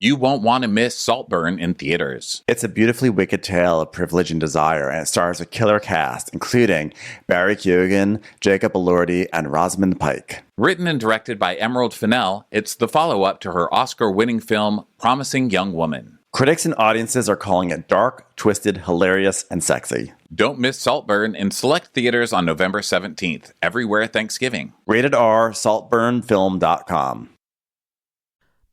You won't want to miss Saltburn in theaters. It's a beautifully wicked tale of privilege and desire, and it stars a killer cast, including Barry Keoghan, Jacob Elordi, and Rosamund Pike. Written and directed by Emerald Fennell, it's the follow-up to her Oscar-winning film, Promising Young Woman. Critics and audiences are calling it dark, twisted, hilarious, and sexy. Don't miss Saltburn in select theaters on November 17th, everywhere Thanksgiving. Rated R, saltburnfilm.com.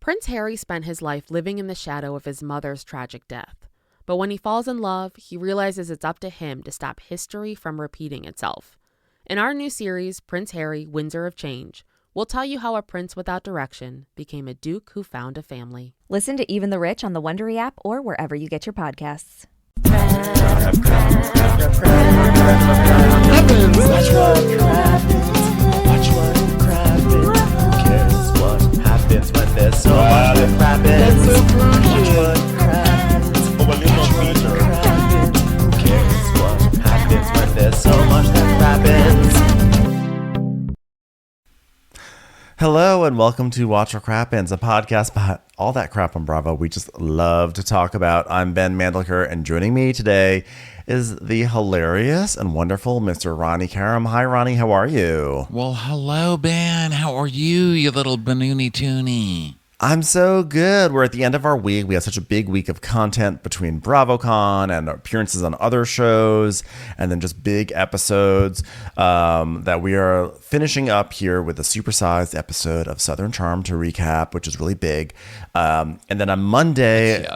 Prince Harry spent his life living in the shadow of his mother's tragic death. But when he falls in love, he realizes it's up to him to stop history from repeating itself. In our new series, Prince Harry, Windsor of Change, we'll tell you how a prince without direction became a duke who found a family. Listen to Even the Rich on the Winery app or wherever you get your podcasts. Happens when there's so much that happens. Watch what happens. Who cares what happens when there's so much that happens? Hello and welcome to Watch What Crappens, a podcast about all that crap on Bravo we just love to talk about. I'm Ben Mandelker, and joining me today is the hilarious and wonderful Mr. Ronnie Karam. Hi, Ronnie. How are you? Well, hello, Ben. How are you little banoony toonie? I'm so good. We're at the end of our week. We have such a big week of content between BravoCon and appearances on other shows, and then just big episodes that we are finishing up here with a supersized episode of Southern Charm to recap, which is really big. And then on Monday,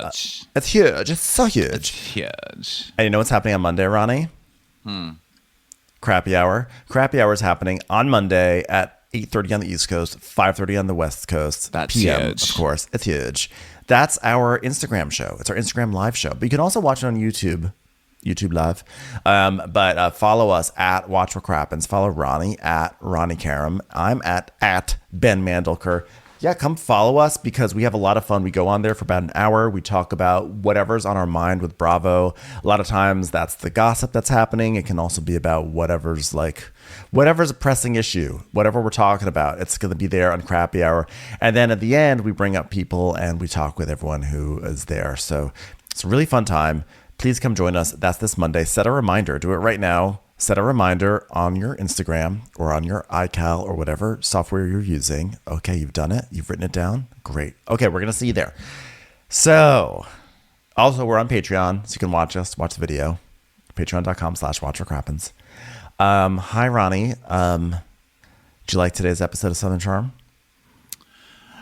it's huge. It's so huge. It's huge. And you know what's happening on Monday, Ronnie? Crappy Hour. Crappy Hour is happening on Monday at 8:30 on the East Coast, 5:30 on the West Coast. That's PM, huge. Of course. It's huge. That's our Instagram show. It's our Instagram live show. But you can also watch it on YouTube Live. But follow us at Watch What Crappens. Follow Ronnie at Ronnie Karam. I'm at Ben Mandelker. Yeah, come follow us because we have a lot of fun. We go on there for about an hour. We talk about whatever's on our mind with Bravo. A lot of times that's the gossip that's happening. It can also be about whatever's a pressing issue, whatever we're talking about. It's going to be there on Crappy Hour. And then at the end, we bring up people and we talk with everyone who is there. So it's a really fun time. Please come join us. That's this Monday. Set a reminder. Do it right now. Set a reminder on your Instagram or on your iCal or whatever software you're using. Okay, you've done it. You've written it down. Great. Okay, we're going to see you there. So, also, we're on Patreon, so you can watch us, watch the video. Patreon.com/WatchWhatCrappens. Hi, Ronnie. Did you like today's episode of Southern Charm?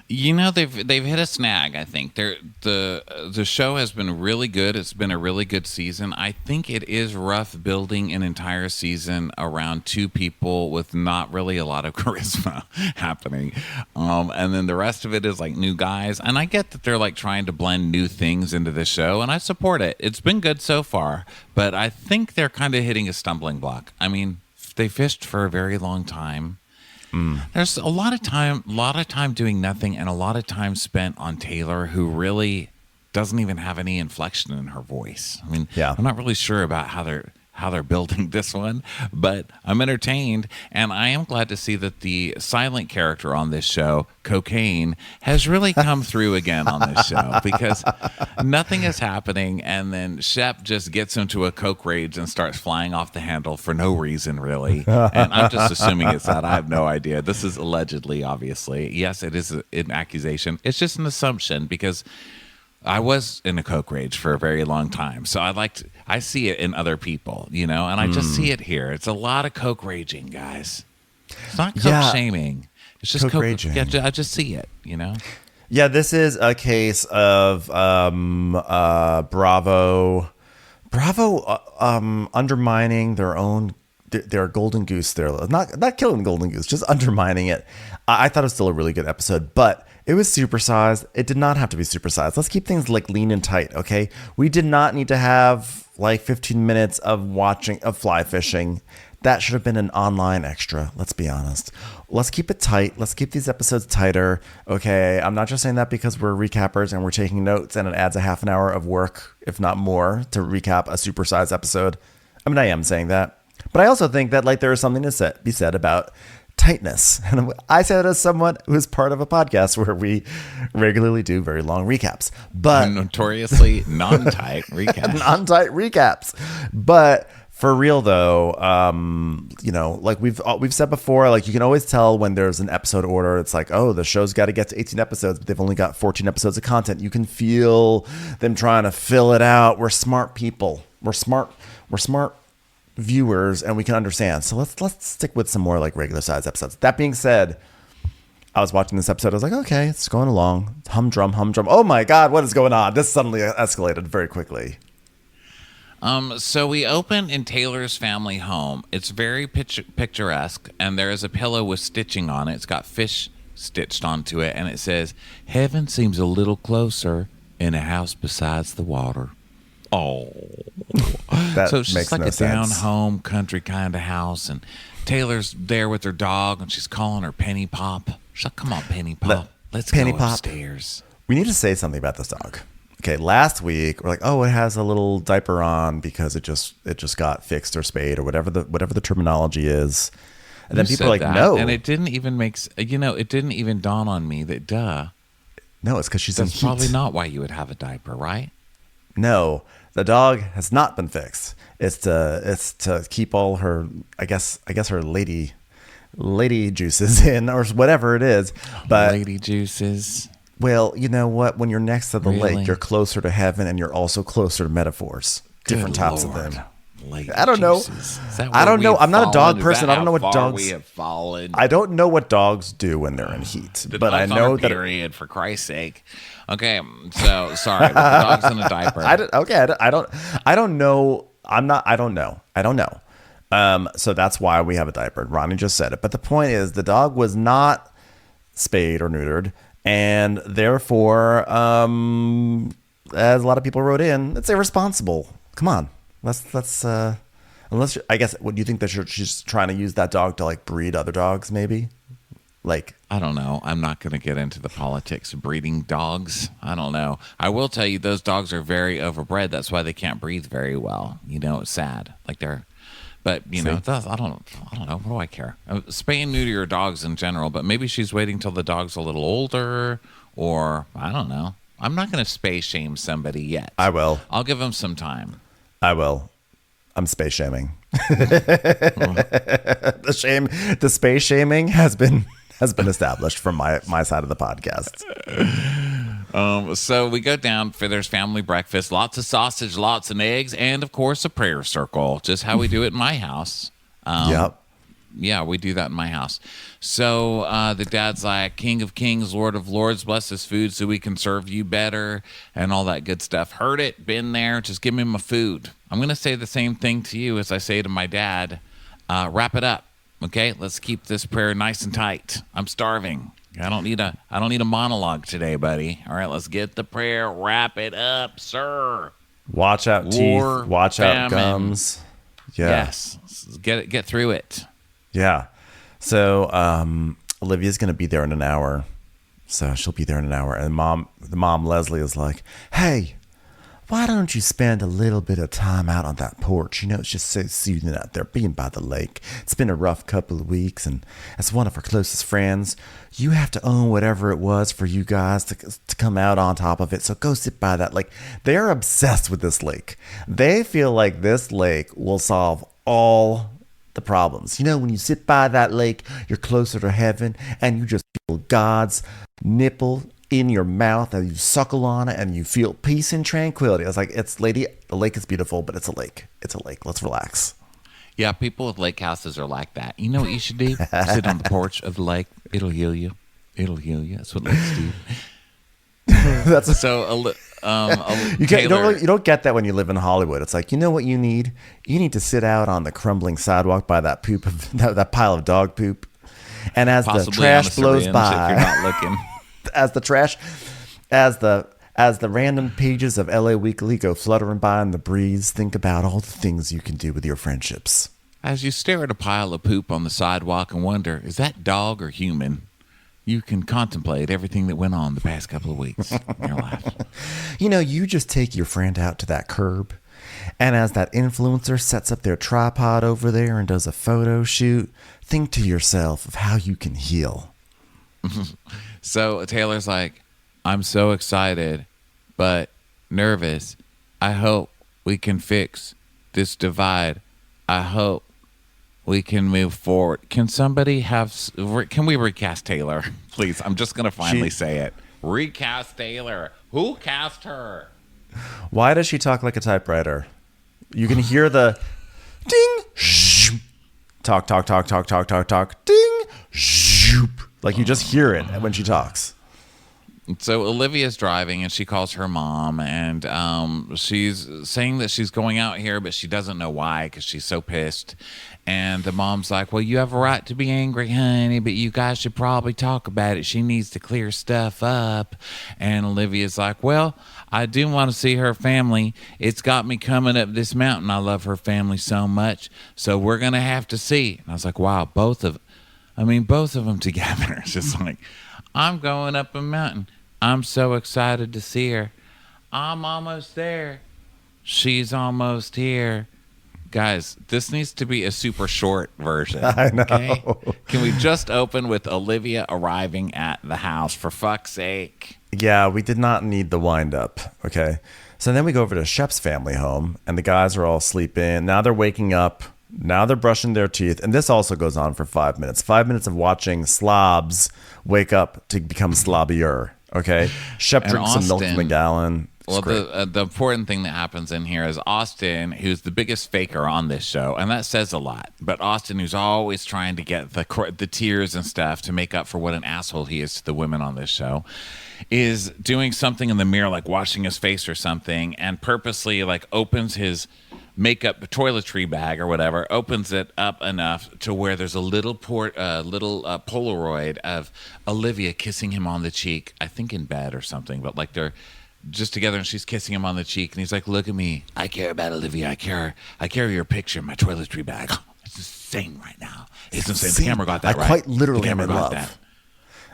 You know, they've hit a snag, I think. The show has been really good. It's been a really good season. I think it is rough building an entire season around two people with not really a lot of charisma happening. And then the rest of it is like new guys. And I get that they're like trying to blend new things into the show, and I support it. It's been good so far, but I think they're kind of hitting a stumbling block. I mean, they fished for a very long time. There's a lot of time doing nothing, and a lot of time spent on Taylor, who really doesn't even have any inflection in her voice. I mean, yeah. I'm not really sure about how they're building this one, but I'm entertained, and I am glad to see that the silent character on this show, Cocaine, has really come through again on this show, because nothing is happening, and then Shep just gets into a coke rage and starts flying off the handle for no reason, really. And I'm just assuming it's that. I have no idea. This is allegedly, obviously. Yes, it is an accusation. It's just an assumption, because I was in a coke rage for a very long time. So I see it in other people, you know, and I just see it here. It's a lot of coke raging, guys. It's not coke shaming. It's just coke raging. Yeah, I just see it, you know? Yeah, this is a case of Bravo undermining their golden goose. They're not killing the golden goose, just undermining it. I thought it was still a really good episode, but it was supersized. It did not have to be supersized. Let's keep things like lean and tight, okay? We did not need to have like 15 minutes of fly fishing. That should have been an online extra, let's be honest. Let's keep it tight. Let's keep these episodes tighter, okay? I'm not just saying that because we're recappers and we're taking notes and it adds a half an hour of work, if not more, to recap a supersized episode. I mean, I am saying that. But I also think that like there is something to be said about tightness. And I say that as someone who is part of a podcast where we regularly do very long recaps, but notoriously non-tight recaps. non-tight recaps. But for real though, like we've said before, like you can always tell when there's an episode order. It's like, oh, the show's got to get to 18 episodes, but they've only got 14 episodes of content. You can feel them trying to fill it out. We're smart people. We're smart viewers, and we can understand. So let's stick with some more like regular size episodes. That being said, I was watching this episode. I was like, okay, it's going along. Humdrum. Oh my God, what is going on? This suddenly escalated very quickly. So we open in Taylor's family home. It's very picturesque, and there is a pillow with stitching on it. It's got fish stitched onto it, and it says, "Heaven seems a little closer in a house besides the water." Oh, That so it's makes just like no a sense. down-home country kind of house, and Taylor's there with her dog, and she's calling her Penny Pop. She's like, "Come on, Penny Pop, let's Penny go Pop. upstairs." We need to say something about this dog. Okay, last week we're like, oh, it has a little diaper on because it just got fixed or spayed or whatever the terminology is. And then You people are like, said that, no, and it didn't even it didn't even dawn on me that no, it's because she's in that's heat. probably not why you would have a diaper, right? No, the dog has not been fixed. It's to keep all her, I guess her lady juices in or whatever it is. But Lady juices. well, you know what? When you're next to the Really? lake, you're closer to heaven, and you're also closer to metaphors. Different Good types Lord. of them. Lady I don't know. juices. Is that I where don't know. we've I'm not a dog fallen? Is person. that I don't know what how far dogs- we have fallen. I don't know what dogs do when they're in heat, The but I dog's on know her that. period, for Christ's sake. Okay, so sorry, but the dog's in a diaper. I don't know. I don't know. So that's why we have a diaper. Ronnie just said it. But the point is, the dog was not spayed or neutered, and therefore, as a lot of people wrote in, it's irresponsible. Come on, let's. Unless I guess, what do you think that she's trying to use that dog to like breed other dogs? Maybe, like. I don't know. I'm not going to get into the politics of breeding dogs. I don't know. I will tell you, those dogs are very overbred. That's why they can't breathe very well. You know, it's sad. Like but you know, I don't know. What do I care? Spay and neuter your dogs in general, but maybe she's waiting till the dog's a little older, or I don't know. I'm not going to spay shame somebody yet. I will. I'll give them some time. I will. I'm space shaming. The space shaming has been established from my side of the podcast. So we go down for there's family breakfast, lots of sausage, lots of eggs, and of course a prayer circle, just how we do it in my house. Yep. Yeah, we do that in my house. So the dad's like, King of Kings, Lord of Lords, bless this food so we can serve you better and all that good stuff. Heard it, been there, just give me my food. I'm going to say the same thing to you as I say to my dad. Wrap it up, okay? Let's keep this prayer nice and tight. I'm starving. I don't need a monologue today, buddy. All right, let's get the prayer. Wrap it up, sir. Watch out, War, teeth. Watch out, famine. gums. Yeah. Yes, get through it. Yeah. So Olivia's going to be there in an hour. So she'll be there in an hour. And the mom, Leslie, is like, hey, why don't you spend a little bit of time out on that porch? You know, it's just so soothing out there being by the lake. It's been a rough couple of weeks. And as one of her closest friends, you have to own whatever it was for you guys to come out on top of it. So go sit by that lake. They're obsessed with this lake. They feel like this lake will solve all the problems. You know, when you sit by that lake, you're closer to heaven and you just feel God's nipple in your mouth and you suckle on it and you feel peace and tranquility. I was like, the lake is beautiful, but it's a lake. It's a lake. Let's relax. Yeah, people with lake houses are like that. You know what you should do? Sit on the porch of the lake. It'll heal you. It'll heal you. That's what lakes do. That's So, you don't get that when you live in Hollywood. It's like, you know what you need? You need to sit out on the crumbling sidewalk by that poop of that pile of dog poop. And as the possibly trash on a blows syringe by, if you're not looking. as the random pages of LA Weekly go fluttering by in the breeze, think about all the things you can do with your friendships. As you stare at a pile of poop on the sidewalk and wonder, is that dog or human? You can contemplate everything that went on the past couple of weeks in your life. You know, you just take your friend out to that curb And as that influencer sets up their tripod over there and does a photo shoot, think to yourself of how you can heal. So Taylor's like, I'm so excited, but nervous. I hope we can fix this divide. I hope we can move forward. Can we recast Taylor? Please, I'm just going to finally say it. Recast Taylor. Who cast her? Why does she talk like a typewriter? You can hear the ding, zoop, talk, ding, zoop. Like you just hear it when she talks. So Olivia's driving and she calls her mom and she's saying that she's going out here, but she doesn't know why because she's so pissed. And the mom's like, well, you have a right to be angry, honey, but you guys should probably talk about it. She needs to clear stuff up. And Olivia's like, well, I do want to see her family. It's got me coming up this mountain. I love her family so much. So we're going to have to see. And I was like, wow, both of them together. It's just like, I'm going up a mountain. I'm so excited to see her. I'm almost there. She's almost here. Guys, this needs to be a super short version. I know. Okay? Can we just open with Olivia arriving at the house, for fuck's sake? Yeah, we did not need the wind up. Okay. So then we go over to Shep's family home, and the guys are all sleeping. Now they're waking up. Now they're brushing their teeth. And this also goes on for 5 minutes. 5 minutes of watching slobs wake up to become slobbier. Okay. Shep drinks some milk from a gallon. Well, the important thing that happens in here is Austin, who's the biggest faker on this show, and that says a lot. But Austin, who's always trying to get the tears and stuff to make up for what an asshole he is to the women on this show, is doing something in the mirror, like washing his face or something, and purposely like opens his makeup toiletry bag or whatever, opens it up enough to where there's a little Polaroid of Olivia kissing him on the cheek, I think in bed or something, but like they're just together and she's kissing him on the cheek and he's like, look at me, I care about Olivia, I carry your picture in my toiletry bag. It's insane right now. It's insane. The camera got that right. I quite literally am in love.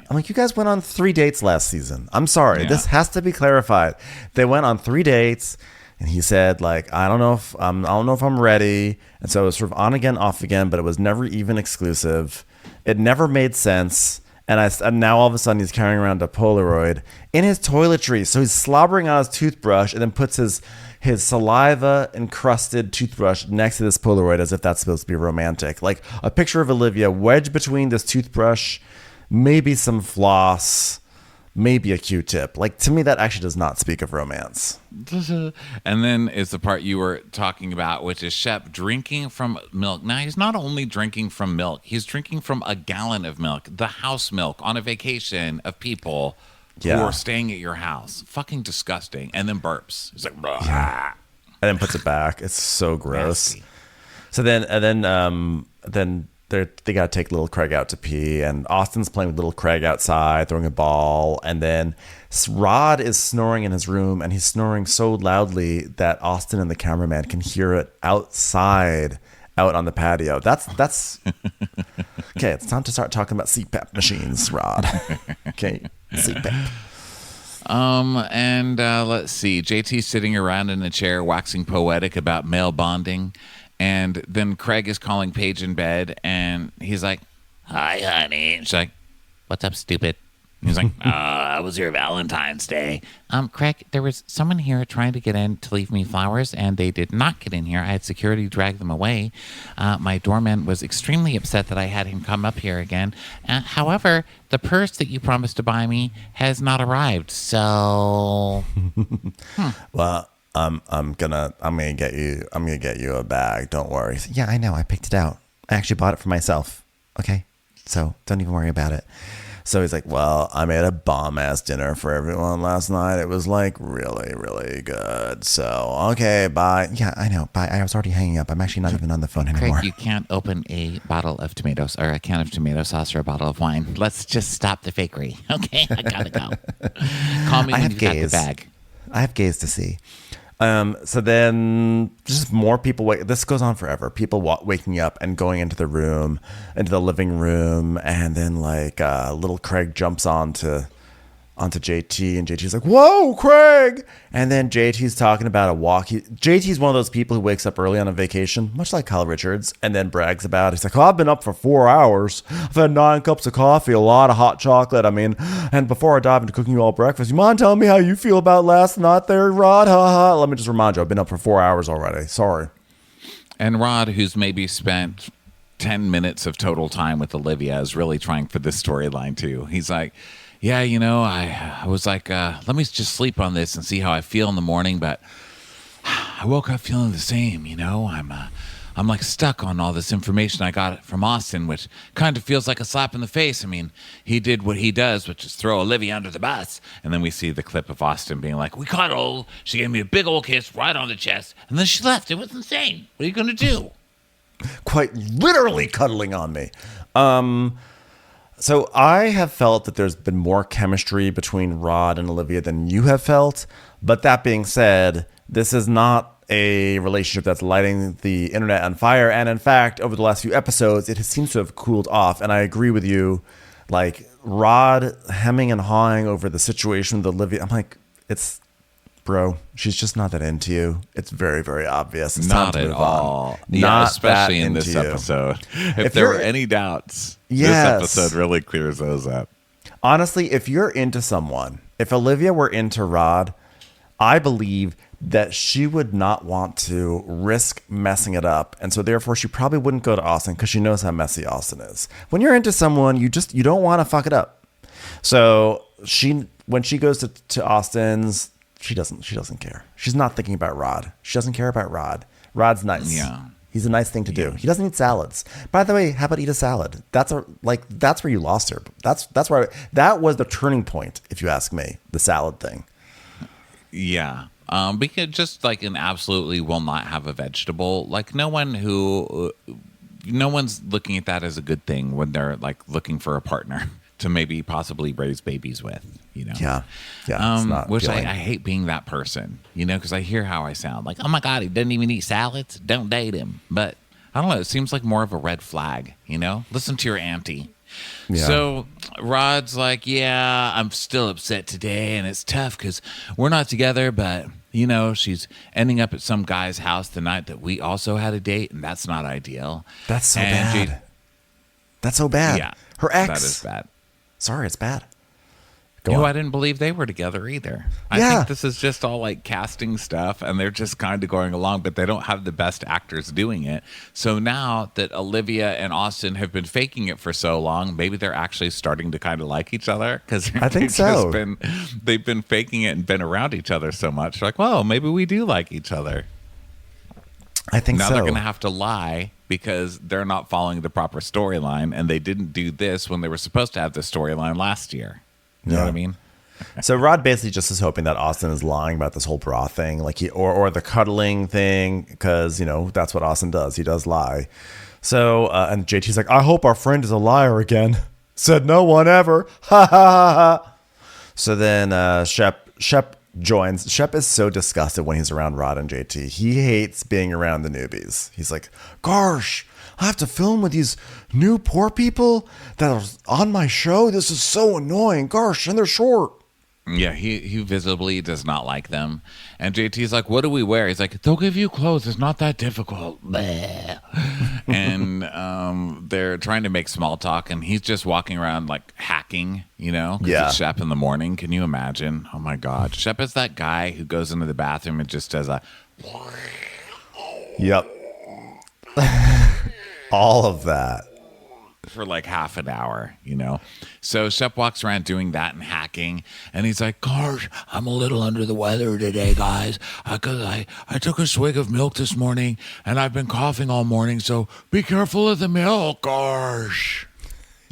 I'm like, you guys went on 3 dates last season. I'm sorry. Yeah. This has to be clarified. They went on 3 dates and he said, like, I don't know if I'm ready. And so it was sort of on again, off again, but it was never even exclusive. It never made sense. And now all of a sudden he's carrying around a Polaroid in his toiletry. So he's slobbering on his toothbrush and then puts his saliva encrusted toothbrush next to this Polaroid as if that's supposed to be romantic. Like a picture of Olivia wedged between this toothbrush, maybe some floss, maybe a Q-tip. Like, to me, that actually does not speak of romance. And then is the part you were talking about, which is Shep drinking from milk. Now, he's not only drinking from milk, he's drinking from a gallon of milk, the house milk, on a vacation of people who are staying at your house. Fucking disgusting. And then burps. He's like, blah. Yeah. And then puts it back. It's so gross. Nasty. So then they got to take little Craig out to pee, and Austin's playing with little Craig outside, throwing a ball, and then Rod is snoring in his room, and he's snoring so loudly that Austin and the cameraman can hear it outside, out on the patio. That's okay. It's time to start talking about CPAP machines, Rod. Okay, CPAP. Let's see. JT's sitting around in a chair waxing poetic about male bonding. And then Craig is calling Paige in bed, and he's like, hi, honey. And she's like, what's up, stupid? And he's like, I was your Valentine's Day. Craig, there was someone here trying to get in to leave me flowers, and they did not get in here. I had security drag them away. My doorman was extremely upset that I had him come up here again. However, the purse that you promised to buy me has not arrived, so... Well... I'm gonna get you a bag. Don't worry. Yeah, I know. I picked it out. I actually bought it for myself. Okay, so don't even worry about it. So he's like, well, I made a bomb ass dinner for everyone last night. It was like really, really good. So okay, bye. Yeah, I know. Bye. I was already hanging up. I'm actually not even on the phone anymore. Craig, you can't open a bottle of tomatoes or a can of tomato sauce or a bottle of wine. Let's just stop the fakery. Okay, I gotta go. Call me when you got the bag. I have gays to see. So then just more people this goes on forever. People waking up and going into the living room. And then like little Craig jumps onto onto JT, and JT's like, whoa, Craig. And then JT's talking about a walk. JT's one of those people who wakes up early on a vacation, much like Kyle Richards, and then brags about it. He's like, I've been up for 4 hours. I've had 9 cups of coffee, a lot of hot chocolate. And before I dive into cooking you all breakfast, you mind telling me how you feel about last night there, Rod? Ha ha. Let me just remind you, I've been up for 4 hours already. Sorry. And Rod, who's maybe spent 10 minutes of total time with Olivia, is really trying for this storyline too. He's like, yeah, I was like, let me just sleep on this and see how I feel in the morning. But I woke up feeling the same, I'm like stuck on all this information I got from Austin, which kind of feels like a slap in the face. He did what he does, which is throw Olivia under the bus. And then we see the clip of Austin being like, we cuddled. She gave me a big old kiss right on the chest. And then she left. It was insane. What are you going to do? Quite literally cuddling on me. So I have felt that there's been more chemistry between Rod and Olivia than you have felt. But that being said, this is not a relationship that's lighting the internet on fire. And in fact, over the last few episodes, it seems to have cooled off. And I agree with you. Like, Rod hemming and hawing over the situation with Olivia. I'm like, bro, she's just not that into you. It's very, very obvious. It's not time to at move all. on. Yeah, Not especially that in this into you. episode. If there were any doubts, Yes. this episode really clears those up. Honestly, if you're into someone, if Olivia were into Rod, I believe that she would not want to risk messing it up. And so therefore she probably wouldn't go to Austin because she knows how messy Austin is. When you're into someone, you don't want to fuck it up. So when she goes to Austin's, she doesn't care. She's not thinking about Rod. She doesn't care about Rod. Rod's nice. Yeah. He's a nice thing to do. He doesn't eat salads. By the way, how about eat a salad? That's where you lost her. That was the turning point, if you ask me, the salad thing. Yeah. Because just like an absolutely will not have a vegetable. Like no one's looking at that as a good thing when they're like looking for a partner to maybe possibly raise babies with, Yeah. It's not which I appealing. hate being that person, because I hear how I sound. Like, oh my God, he doesn't even eat salads. Don't date him. But I don't know. It seems like more of a red flag, Listen to your auntie. Yeah. So Rod's like, yeah, I'm still upset today. And it's tough because we're not together. But, she's ending up at some guy's house the night that we also had a date. And that's not ideal. That's so And bad. That's so bad. Yeah. Her ex. That is bad. Sorry, it's bad. I didn't believe they were together either. I Yeah. think this is just all like casting stuff and they're just kind of going along, but they don't have the best actors doing it. So now that Olivia and Austin have been faking it for so long, maybe they're actually starting to kind of like each other because I think so. They've been faking it and been around each other so much. Like, well, maybe we do like each other. I think Now so. they're going to have to lie because they're not following the proper storyline and they didn't do this when they were supposed to have the storyline last year. You know what I mean? So Rod basically just is hoping that Austin is lying about this whole bra thing, like or the cuddling thing, because that's what Austin does. He does lie. So and JT's like, I hope our friend is a liar again. Said no one ever. Ha ha ha ha. So then Shep joins. Shep is so disgusted when he's around Rod and JT. He hates being around the newbies. He's like, gosh, I have to film with these new poor people that are on my show. This is so annoying. Gosh, and they're short. Yeah, he visibly does not like them. And JT's like, what do we wear? He's like, they'll give you clothes. It's not that difficult. Bleh. And they're trying to make small talk, and he's just walking around like hacking, 'cause Yeah. it's Shep in the morning. Can you imagine? Oh, my God. Shep is that guy who goes into the bathroom and just does a... Yep. All of that. for like half an hour, So Shep walks around doing that and hacking, and he's like, gosh, I'm a little under the weather today, guys, because I took a swig of milk this morning, and I've been coughing all morning, so be careful of the milk, gosh.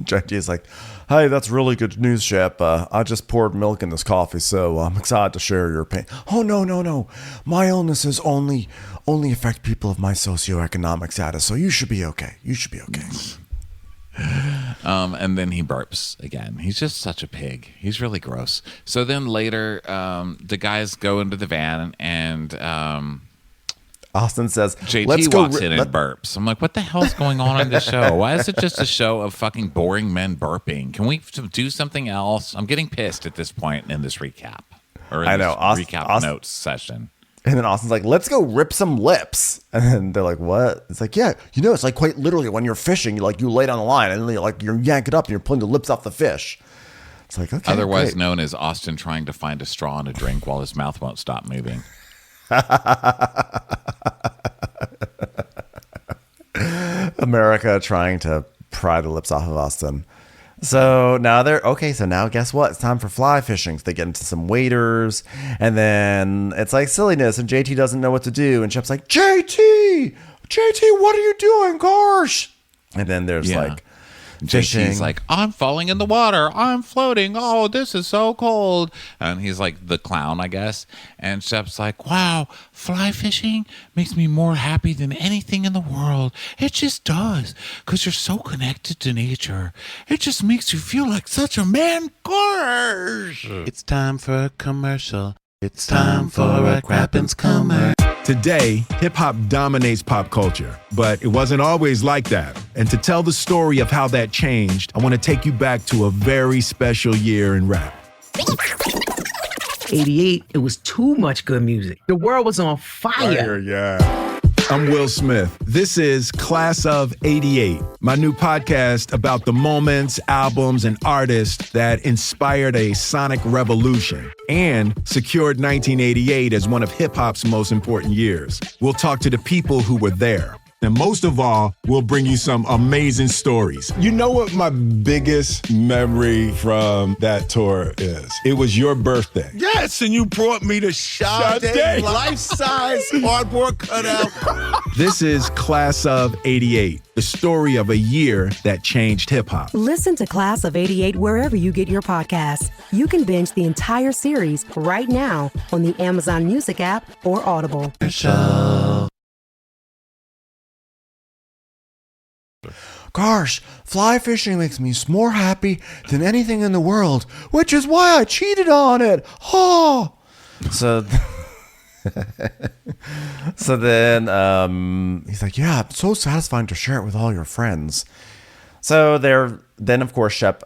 JT is like, hey, that's really good news, Shep. I just poured milk in this coffee, so I'm excited to share your pain. Oh, no. My illnesses only affect people of my socioeconomic status, so you should be okay. And then he burps again. He's just such a pig. He's really gross. So then later, the guys go into the van, and Austin says, JT let's go. walks in and burps. I'm like, what the hell's going on in this show? Why is it just a show of fucking boring men burping? Can we do something else? I'm getting pissed at this point in this recap. Or in I know. this recap notes session. And then Austin's like, let's go rip some lips. And then they're like, what? It's like, yeah, it's like quite literally when you're fishing, you lay down the line and then you yank it up and you're pulling the lips off the fish. It's like, okay. Otherwise great. known as Austin trying to find a straw and a drink while his mouth won't stop moving. America trying to pry the lips off of Austin. So now so now guess what? It's time for fly fishing. So they get into some waders and then it's like silliness and JT doesn't know what to do. And Shep's like, JT, what are you doing? Gosh. And then there's like fishing. JT's like, I'm falling in the water. I'm floating. Oh, this is so cold. And he's like the clown, I guess. And Shep's like, wow, fly fishing makes me more happy than anything in the world. It just does. Because you're so connected to nature. It just makes you feel like such a man. Gosh. It's time for a commercial. It's time for a Crappens commercial. Today, hip-hop dominates pop culture, but it wasn't always like that. And to tell the story of how that changed, I want to take you back to a very special year in rap. 88, it was too much good music. The world was on fire. Yeah. I'm Will Smith. This is Class of 88, my new podcast about the moments, albums, and artists that inspired a sonic revolution and secured 1988 as one of hip-hop's most important years. We'll talk to the people who were there. And most of all, we'll bring you some amazing stories. You know what my biggest memory from that tour is? It was your birthday. Yes, and you brought me the Sade life-size cardboard cutout. This is Class of 88, the story of a year that changed hip-hop. Listen to Class of 88 wherever you get your podcasts. You can binge the entire series right now on the Amazon Music app or Audible. Gosh, fly fishing makes me more happy than anything in the world, which is why I cheated on it. Oh. So then he's like, yeah, it's so satisfying to share it with all your friends. So then of course Shep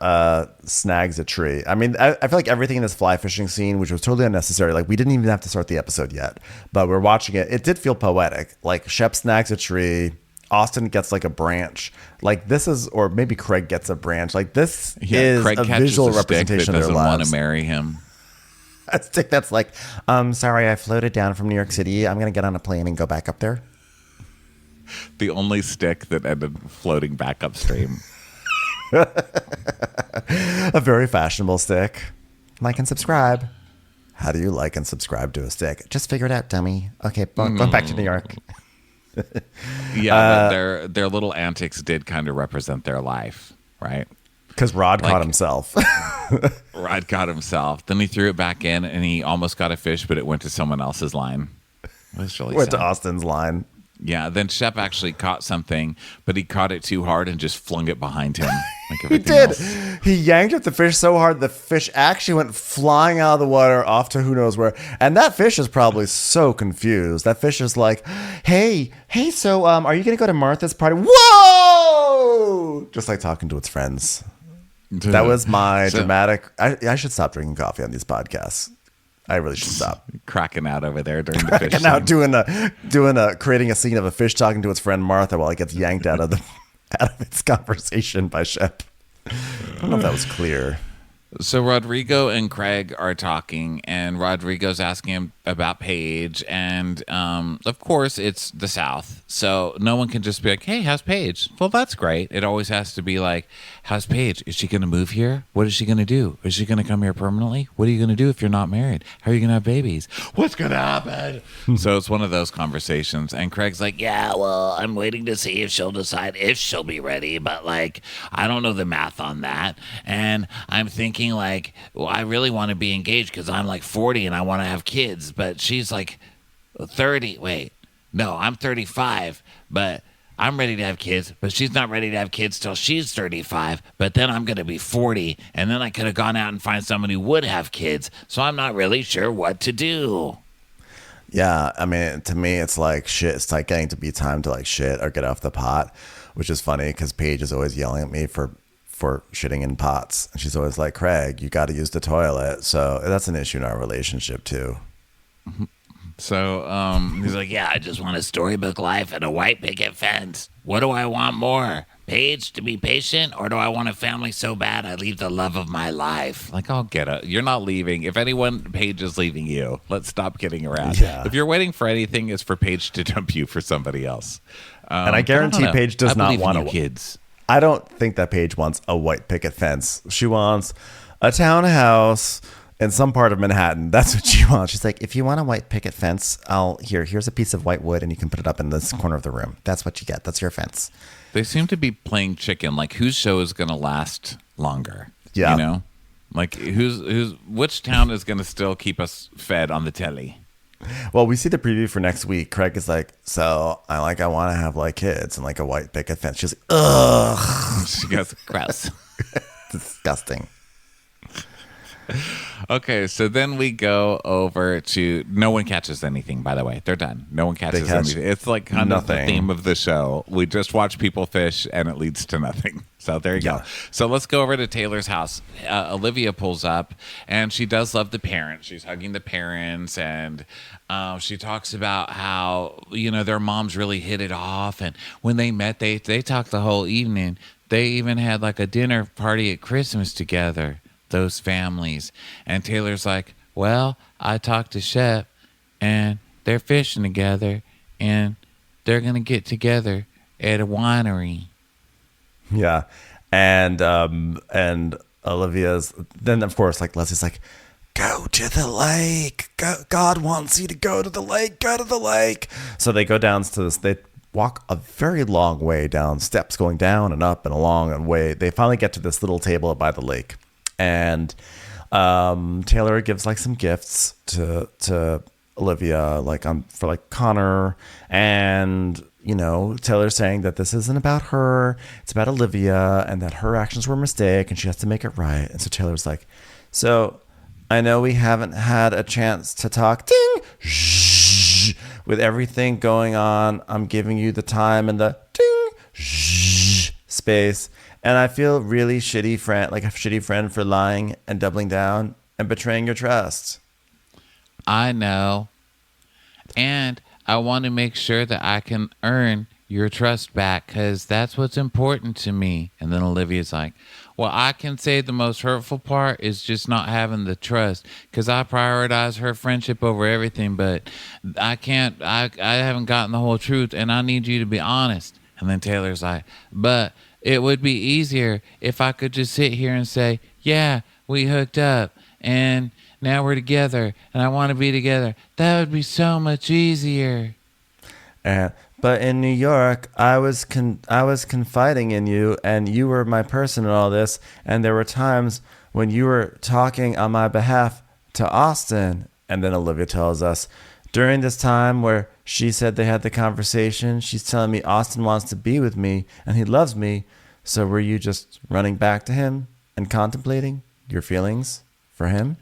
snags a tree. I mean, I feel like everything in this fly fishing scene, which was totally unnecessary, like we didn't even have to start the episode yet, but we're watching it. It did feel poetic. Like Shep snags a tree. Austin gets like a branch. Like this is, or maybe Craig gets a branch. Like this is Craig a visual representation of their doesn't lives. want to marry him. A stick that's like, sorry, I floated down from New York City. I'm going to get on a plane and go back up there. The only stick that ended floating back upstream. A very fashionable stick. Like and subscribe. How do you like and subscribe to a stick? Just figure it out, dummy. Okay, going back to New York. Yeah, but their little antics did kind of represent their life, right? Because Rod caught himself. Rod caught himself. Then he threw it back in, and he almost got a fish, but it went to someone else's line. It was really Went sad. to Austin's line. Yeah, then Shep actually caught something, but he caught it too hard and just flung it behind him. Like He everything did. else. He yanked at the fish so hard the fish actually went flying out of the water off to who knows where. And that fish is probably so confused. That fish is like, hey, so are you going to go to Martha's party? Whoa! Just like talking to its friends. That was my dramatic. I should stop drinking coffee on these podcasts. I really should stop. Cracking out over there during the fish And now scene. creating a scene of a fish talking to its friend Martha while it gets yanked out of its conversation by Shep. I don't know if that was clear. So Rodrigo and Craig are talking, and Rodrigo's asking him about Paige, and of course it's the South, so no one can just be like, "Hey, how's Paige?" Well, that's great. It always has to be like, "How's Paige? Is she going to move here? What is she going to do? Is she going to come here permanently? What are you going to do if you're not married? How are you going to have babies? What's going to happen?" So it's one of those conversations, and Craig's like, "Yeah, well, I'm waiting to see if she'll decide if she'll be ready, but like, I don't know the math on that, and I'm thinking like, well, I really want to be engaged because I'm like 40 and I want to have kids, but she's like 30. Wait, no, I'm 35, but I'm ready to have kids, but she's not ready to have kids till she's 35, but then I'm going to be 40, and then I could have gone out and find someone who would have kids, so I'm not really sure what to do." Yeah, I mean, to me, it's like shit. It's like getting to be time to like shit or get off the pot, which is funny because Paige is always yelling at me for shitting in pots. And she's always like, Craig, you got to use the toilet. So that's an issue in our relationship too. So he's like, yeah, I just want a storybook life and a white picket fence. What do I want more? Paige to be patient, or do I want a family so bad I leave the love of my life? Like, I'll get it. You're not leaving. If anyone, Paige is leaving you. Let's stop kidding around. Yeah. If you're waiting for anything, it's for Paige to dump you for somebody else. And I guarantee Paige does not want kids. I don't think that Paige wants a white picket fence. She wants a townhouse in some part of Manhattan. That's what she wants. She's like, if you want a white picket fence, here's a piece of white wood and you can put it up in this corner of the room. That's what you get. That's your fence. They seem to be playing chicken. Like, whose show is going to last longer? Yeah. You know? Like, which town is going to still keep us fed on the telly? Well, we see the preview for next week. Craig is like, so I want to have like kids and like a white picket fence. She's like, ugh. She goes, gross. Disgusting. Okay, so then we go over to no one catches anything, by the way. They're done. No one catches anything. It's like kind of the theme of the show. We just watch people fish and it leads to nothing. So there you go. So let's go over to Taylor's house. Olivia pulls up and she does love the parents. She's hugging the parents and she talks about how, their moms really hit it off. And when they met, they talked the whole evening. They even had like a dinner party at Christmas together. Those families. And Taylor's like, well, I talked to Shep and they're fishing together and they're going to get together at a winery. Yeah. And Olivia's then of course like Leslie's like, go to the lake. God wants you to go to the lake. Go to the lake. So they go down to this. They walk a very long way down steps going down and up and along and way. They finally get to this little table by the lake. And Taylor gives like some gifts to Olivia, like for like Connor, and Taylor's saying that this isn't about her, it's about Olivia, and that her actions were a mistake, and she has to make it right. And so Taylor's like, so I know we haven't had a chance to talk. Ding, shh, with everything going on, I'm giving you the time and the ding, shh, space. And I feel really shitty friend for lying and doubling down and betraying your trust. I know. And I want to make sure that I can earn your trust back because that's what's important to me. And then Olivia's like, well, I can say the most hurtful part is just not having the trust because I prioritize her friendship over everything. But I haven't gotten the whole truth and I need you to be honest. And then Taylor's like, but it would be easier if I could just sit here and say, yeah, we hooked up and now we're together and I want to be together. That would be so much easier. But in New York, I was confiding in you and you were my person in all this. And there were times when you were talking on my behalf to Austin. And then Olivia tells us, during this time where she said they had the conversation, she's telling me Austin wants to be with me and he loves me. So were you just running back to him and contemplating your feelings for him?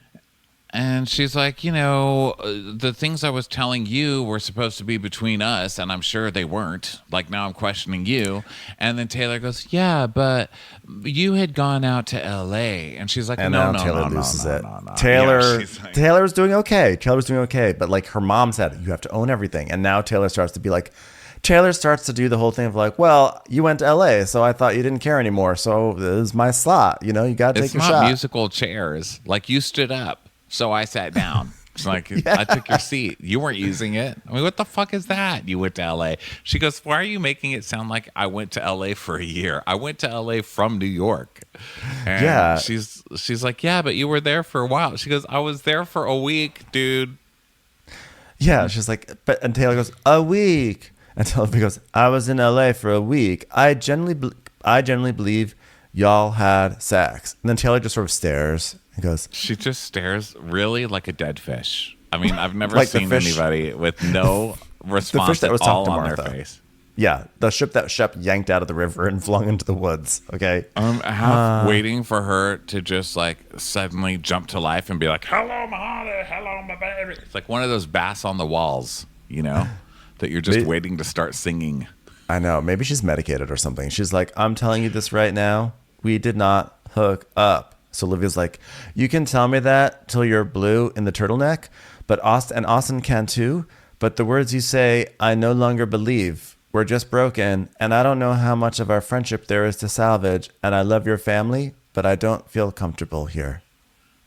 And she's like, the things I was telling you were supposed to be between us, and I'm sure they weren't. Like, now I'm questioning you. And then Taylor goes, yeah, but you had gone out to L.A. And she's like, and no. Taylor loses it. Taylor's doing okay. Taylor's doing okay. But like her mom said, you have to own everything. And now Taylor starts to do the whole thing of like, well, you went to L.A., so I thought you didn't care anymore. So this is my slot. You got to take your shot. It's not musical chairs. Like, you stood up. So I sat down. It's like, yeah. I took your seat. You weren't using it. I mean, what the fuck is that? You went to L.A. She goes, why are you making it sound like I went to L.A. for a year? I went to L.A. from New York. And yeah. She's like, yeah, but you were there for a while. She goes, I was there for a week, dude. Yeah, she's like, and Taylor goes, a week. And Taylor goes, I was in L.A. for a week. I generally believe y'all had sex. And then Taylor just sort of stares. She just stares really like a dead fish. I mean, I've never seen anybody with no response at all on their face. Yeah, the ship that Shep yanked out of the river and flung into the woods. Okay. I'm half waiting for her to just like suddenly jump to life and be like, "Hello, my honey. Hello, my baby." It's like one of those bass on the walls, that you're just waiting to start singing. I know. Maybe she's medicated or something. She's like, I'm telling you this right now. We did not hook up. So Olivia's like, you can tell me that till you're blue in the turtleneck, but Austin can too. But the words you say, I no longer believe. We're just broken, and I don't know how much of our friendship there is to salvage, and I love your family, but I don't feel comfortable here.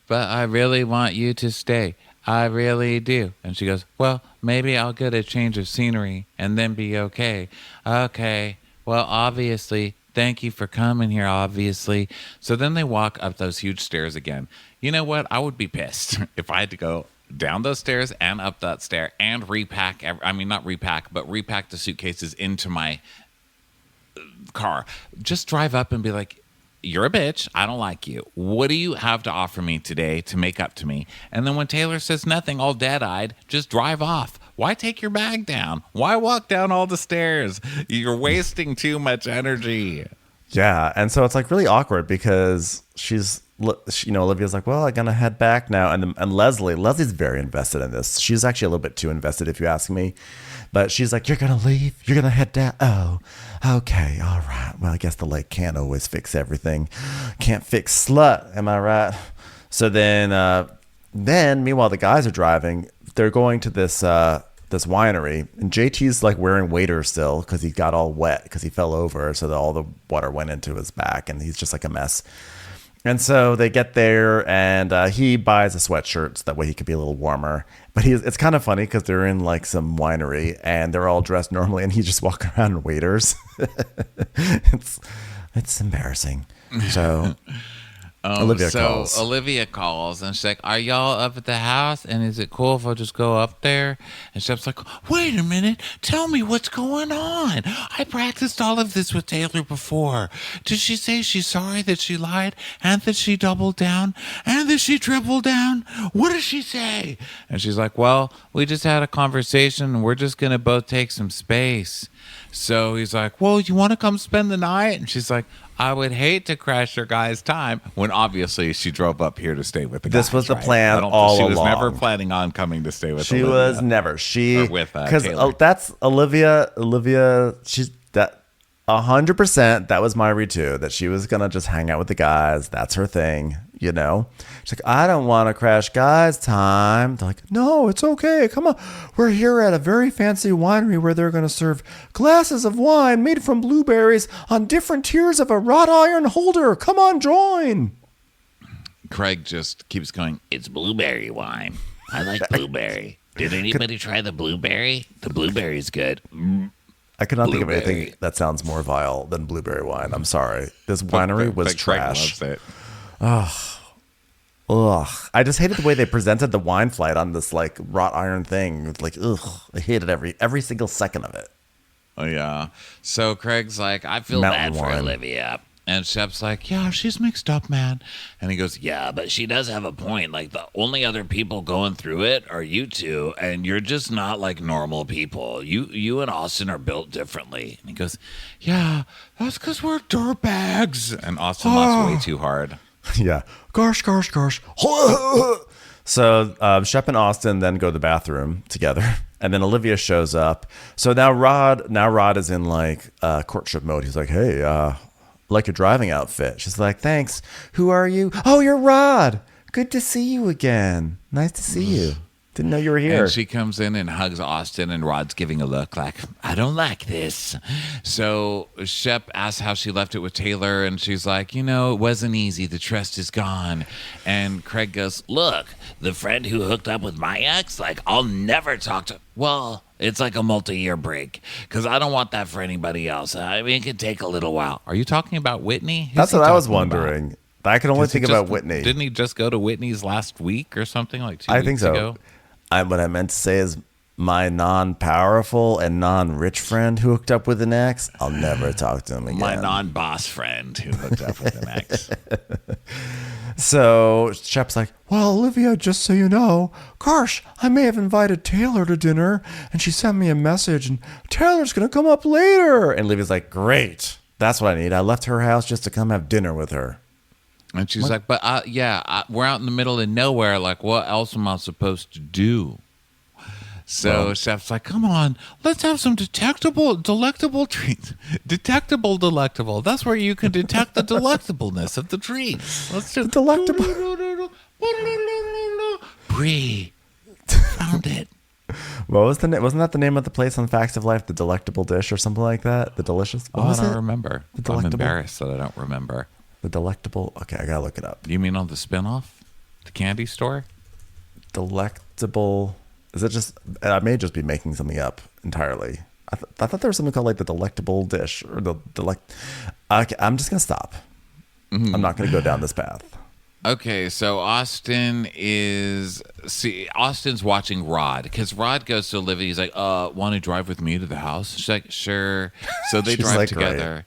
But I really want you to stay. I really do. And she goes, well, maybe I'll get a change of scenery and then be okay. Okay. Well, obviously, thank you for coming here, obviously. So then they walk up those huge stairs again. You know what? I would be pissed if I had to go down those stairs and up that stair and repack. Not repack, but repack the suitcases into my car. Just drive up and be like, you're a bitch. I don't like you. What do you have to offer me today to make up to me? And then when Taylor says nothing, all dead-eyed, just drive off. Why take your bag down? Why walk down all the stairs? You're wasting too much energy. Yeah, and so it's like really awkward because Olivia's like, well, I'm gonna head back now, and Leslie's very invested in this. She's actually a little bit too invested, if you ask me. But she's like, you're gonna leave? You're gonna head down? Oh, okay, all right. Well, I guess the lake can't always fix everything. Can't fix slut, am I right? So then meanwhile, the guys are driving. They're going to this winery, and JT's like wearing waders still because he got all wet because he fell over, so that all the water went into his back, and he's just like a mess. And so they get there, and he buys a sweatshirt so that way he could be a little warmer. But it's kind of funny because they're in like some winery, and they're all dressed normally, and he's just walking around in waders. It's embarrassing. So Olivia calls, and she's like, are y'all up at the house? And is it cool if I just go up there? And Shep's like, wait a minute. Tell me what's going on. I practiced all of this with Taylor before. Did she say she's sorry that she lied and that she doubled down and that she tripled down? What does she say? And she's like, well, we just had a conversation and we're just going to both take some space. So he's like, well, you want to come spend the night? And she's like, I would hate to crash your guys' time, when obviously she drove up here to stay with the guys. This was the plan all along. She was never planning on coming to stay with She Olivia. was never. Or with Taylor. That's Olivia. She's that 100%. That was my read too, that she was going to just hang out with the guys. That's her thing, She's like, I don't want to crash guys' time. They're like, no, it's okay. Come on. We're here at a very fancy winery where they're going to serve glasses of wine made from blueberries on different tiers of a wrought iron holder. Come on, join. Craig just keeps going, it's blueberry wine. I like blueberry. Did anybody try the blueberry? The blueberry's good. I could not think of anything that sounds more vile than blueberry wine. I'm sorry. This winery was trash. Craig loves it. Ugh. I just hated the way they presented the wine flight on this like wrought iron thing. Like, ugh. I hated every single second of it. Oh yeah. So Craig's like, I feel bad for Olivia. And Shep's like, yeah, she's mixed up, man. And he goes, yeah, but she does have a point. Like, the only other people going through it are you two, and you're just not like normal people. You and Austin are built differently. And he goes, yeah, that's because we're dirtbags. And Austin laughs way too hard. Yeah. Gosh. So Shep and Austin then go to the bathroom together. And then Olivia shows up. So now Rod is in like courtship mode. He's like, hey, like your driving outfit. She's like, thanks. Who are you? Oh, you're Rod. Good to see you again. Nice to see you. Didn't know you were here. And she comes in and hugs Austin, and Rod's giving a look like, I don't like this. So Shep asks how she left it with Taylor, and she's like, it wasn't easy. The trust is gone. And Craig goes, look, the friend who hooked up with my ex, like, I'll never talk to. Well, it's like a multi-year break because I don't want that for anybody else. I mean, it could take a little while. Are you talking about Whitney? That's what I was wondering. About? I can only think about Whitney. Didn't he just go to Whitney's last week or something, like 2 weeks ago? I think so. What I meant to say is my non-powerful and non-rich friend who hooked up with an ex, I'll never talk to him again. My non-boss friend who hooked up with an ex. So Shep's like, well, Olivia, just so you know, gosh, I may have invited Taylor to dinner, and she sent me a message, and Taylor's going to come up later. And Olivia's like, great. That's what I need. I left her house just to come have dinner with her. And she's like, but we're out in the middle of nowhere. Like, what else am I supposed to do? So Chef's like, come on, let's have some delectable treats. Delectable. That's where you can detect the delectableness of the treats. Let's do Delectable. Brie. Found it. What was the name? Wasn't that the name of the place on Facts of Life? The Delectable Dish or something like that? The Delicious? What was I don't it? remember. I'm embarrassed that I don't remember. The Delectable. Okay, I gotta look it up. You mean on the spinoff? The candy store? Delectable. Is it just? I may just be making something up entirely. I thought there was something called like the Delectable Dish or the Okay, I'm just gonna stop. Mm-hmm. I'm not gonna go down this path. Okay, so Austin's watching Rod because Rod goes to Olivia. He's like, want to drive with me to the house? She's like, sure. So they drive like, together.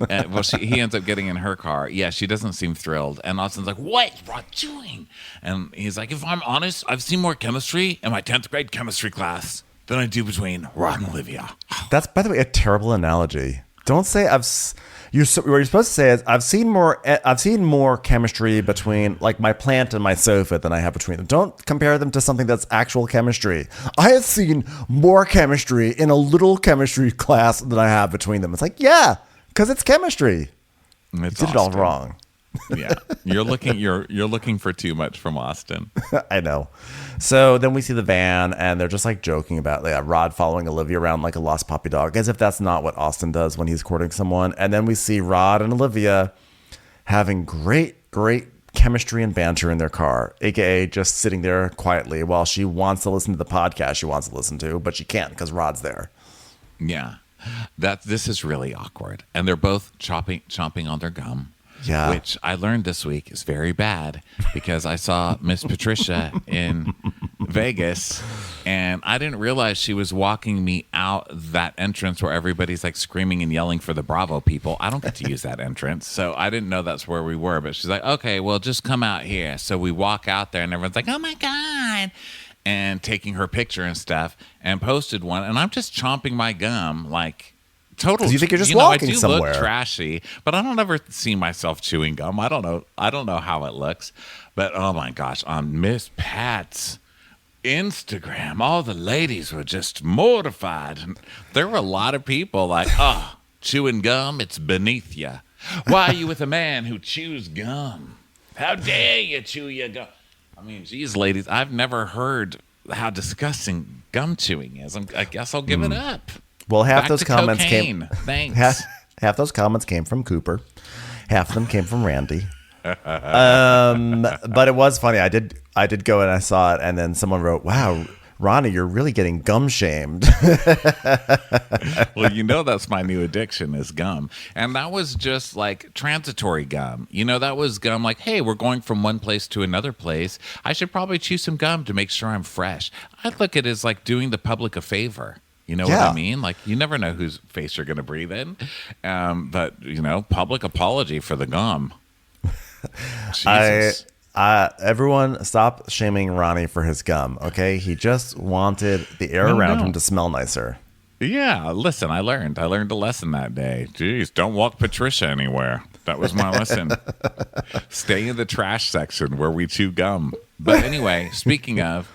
And, he ends up getting in her car. Yeah, she doesn't seem thrilled. And Austin's like, what's Rod doing? And he's like, if I'm honest, I've seen more chemistry in my 10th grade chemistry class than I do between Rod and Olivia. That's, by the way, a terrible analogy. Don't say what you're supposed to say is I've seen more chemistry between like my plant and my sofa than I have between them. Don't compare them to something that's actual chemistry. I have seen more chemistry in a little chemistry class than I have between them. It's like, yeah, because it's chemistry. You did it all wrong. Yeah, you're looking for too much from Austin. I know. So then we see the van, and they're just like joking about Rod following Olivia around like a lost puppy dog, as if that's not what Austin does when he's courting someone. And then we see Rod and Olivia having great chemistry and banter in their car, aka just sitting there quietly while she wants to listen to the podcast she wants to listen to, but she can't because Rod's there. Yeah, this is really awkward, and they're both chomping on their gum. Yeah. Which I learned this week is very bad because I saw Miss Patricia in Vegas and I didn't realize she was walking me out that entrance where everybody's like screaming and yelling for the Bravo people. I don't get to use that entrance. So I didn't know that's where we were. But she's like, okay, well, just come out here. So we walk out there and everyone's like, oh, my God. And taking her picture and stuff and posted one. And I'm just chomping my gum like. Total. You think you're just walking I do somewhere. Look trashy, but I don't ever see myself chewing gum. I don't know how it looks, but oh my gosh, on Miss Pat's Instagram, all the ladies were just mortified. There were a lot of people like, "Oh, chewing gum, it's beneath you. Why are you with a man who chews gum? How dare you chew your gum?" I mean, geez, ladies, I've never heard how disgusting gum chewing is. I guess I'll give it up. Well, half Back those to comments cocaine. came. Thanks. Half those comments came from Cooper. Half of them came from Randy. But it was funny. I did go and I saw it, and then someone wrote, "Wow, Ronnie, you're really getting gum shamed." Well, that's my new addiction is gum, and that was just like transitory gum. That was gum like, hey, we're going from one place to another place. I should probably chew some gum to make sure I'm fresh. I look at it as like doing the public a favor. You know what I mean? Like, you never know whose face you're going to breathe in. But, public apology for the gum. Jesus. Everyone stop shaming Ronnie for his gum, okay? He just wanted the air around him to smell nicer. Yeah, listen, I learned a lesson that day. Jeez, don't walk Patricia anywhere. That was my lesson. Stay in the trash section where we chew gum. But anyway, speaking of,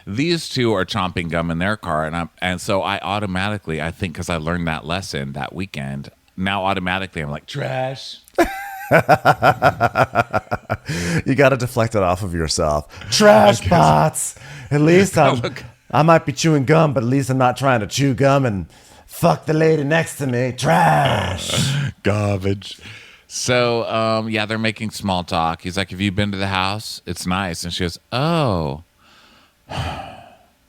these two are chomping gum in their car, and so I automatically, I think because I learned that lesson that weekend, now automatically I'm like, trash. You got to deflect it off of yourself. Trash bots. At least I might be chewing gum, but at least I'm not trying to chew gum and fuck the lady next to me. Trash. Garbage. So, they're making small talk. He's like, have you been to the house? It's nice. And she goes, oh.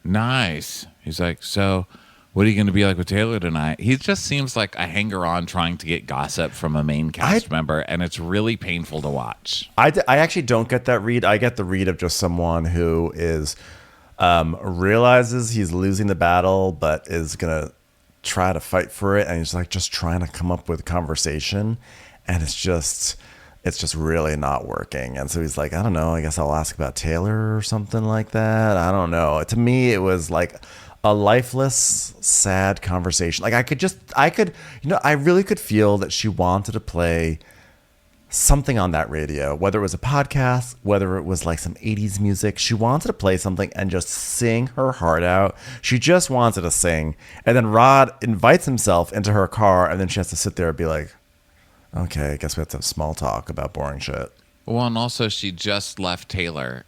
Nice. He's like, so what are you going to be like with Taylor tonight? He just seems like a hanger-on trying to get gossip from a main cast member, and it's really painful to watch. I actually don't get that read. I get the read of just someone who is realizes he's losing the battle, but is going to try to fight for it, and he's like just trying to come up with conversation, and it's just it's just really not working. And so he's like, I don't know, I guess I'll ask about Taylor or something like that. I don't know. To me, it was like a lifeless, sad conversation. Like I really could feel that she wanted to play something on that radio, whether it was a podcast, whether it was like some 80s music. She wanted to play something and just sing her heart out. She just wanted to sing. And then Rod invites himself into her car, and then she has to sit there and be like, okay, I guess we have to have small talk about boring shit. Well, and also she just left Taylor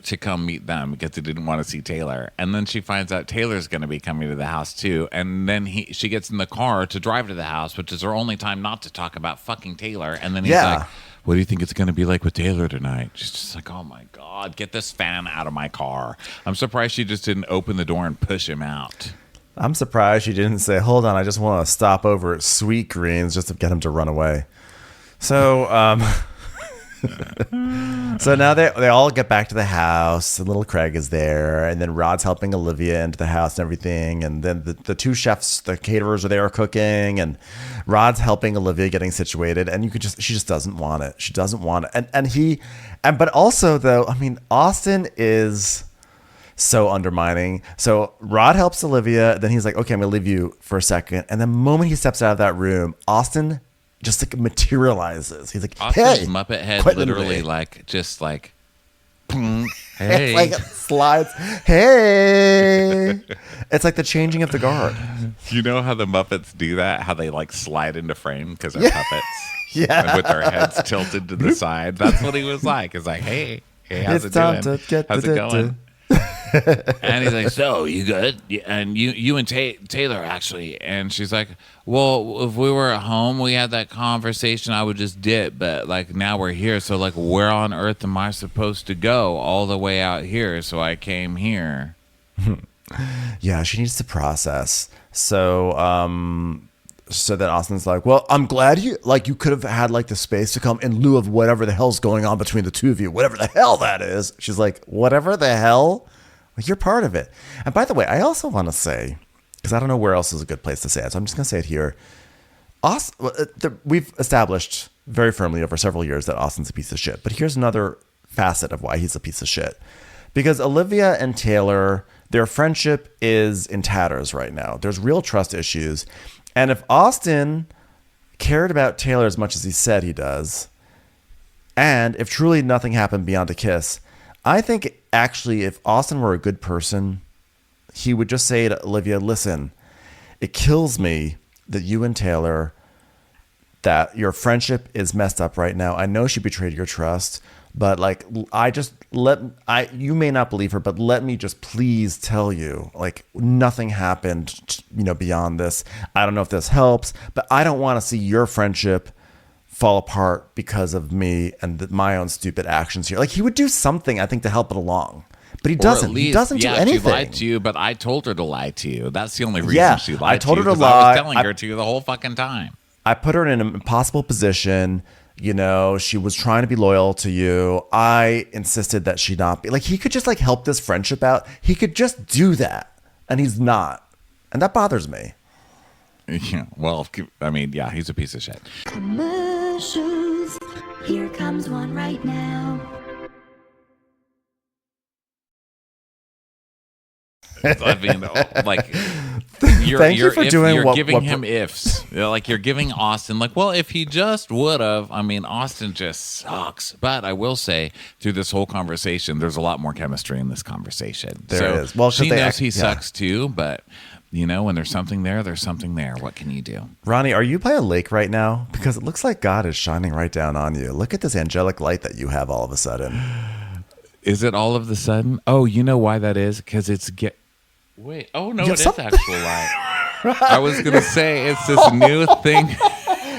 to come meet them because they didn't want to see Taylor. And then she finds out Taylor's going to be coming to the house too. And then she gets in the car to drive to the house, which is her only time not to talk about fucking Taylor. And then he's like, what do you think it's going to be like with Taylor tonight? She's just like, oh my God, get this fan out of my car. I'm surprised she just didn't open the door and push him out. I'm surprised she didn't say, hold on, I just want to stop over at Sweet Greens just to get him to run away. So, so now they all get back to the house, and little Craig is there, and then Rod's helping Olivia into the house and everything, and then the two chefs, the caterers are there cooking, and Rod's helping Olivia getting situated, and she just doesn't want it. She doesn't want it. But also though, I mean, Austin is so undermining. So Rod helps Olivia, then he's like, okay, I'm gonna leave you for a second, and the moment he steps out of that room, Austin just like materializes. He's like, Austin's hey, Muppet head literally hey. It's like it slides. Hey. It's like the changing of the guard. You know how the Muppets do that? How they like slide into frame because they're puppets? Yeah. And with their heads tilted to the side. That's what he was like. It's like, hey, how's it doing? How's it going? And he's like, so you good? And you and Taylor actually. And she's like, well, if we were at home, we had that conversation, I would just dip. But like now we're here, so like where on earth am I supposed to go all the way out here? So I came here. Yeah, she needs to process. So then Austin's like, well, I'm glad you could have had like the space to come in lieu of whatever the hell's going on between the two of you, whatever the hell that is. She's like, whatever the hell. Like, you're part of it. And by the way, I also want to say, because I don't know where else is a good place to say it, so I'm just going to say it here. We've established very firmly over several years that Austin's a piece of shit. But here's another facet of why he's a piece of shit. Because Olivia and Taylor, their friendship is in tatters right now. There's real trust issues. And if Austin cared about Taylor as much as he said he does, and if truly nothing happened beyond a kiss, I think actually if Austin were a good person, he would just say to Olivia, listen, it kills me that you and Taylor, that your friendship is messed up right now. I know she betrayed your trust, but like, you may not believe her, but let me just please tell you, like, nothing happened, beyond this. I don't know if this helps, but I don't want to see your friendship fall apart because of me and my own stupid actions here. Like, he would do something, I think, to help it along. But he doesn't. He doesn't do anything. She lied to you, but I told her to lie to you. That's the only reason she lied to you. I told her to lie. I was telling her to the whole fucking time. I put her in an impossible position. She was trying to be loyal to you. I insisted that she not be. Like, he could just like help this friendship out. He could just do that, and he's not. And that bothers me. Yeah, well, I mean, yeah, he's a piece of shit. Commercials. Here comes one right now. I mean, like, Thank you for doing you're what giving him ifs. Like, you're giving Austin, like, well, if he just would have. I mean, Austin just sucks. But I will say, through this whole conversation, there's a lot more chemistry in this conversation. There is. Well, she knows he sucks too, but when there's something there, there's something there. What can you do? Ronnie, are you by a lake right now? Because it looks like God is shining right down on you. Look at this angelic light that you have all of a sudden. Is it all of a sudden? Oh, you know why that is? Because it's Wait. Oh no, it is actual light. I was gonna say it's this new thing.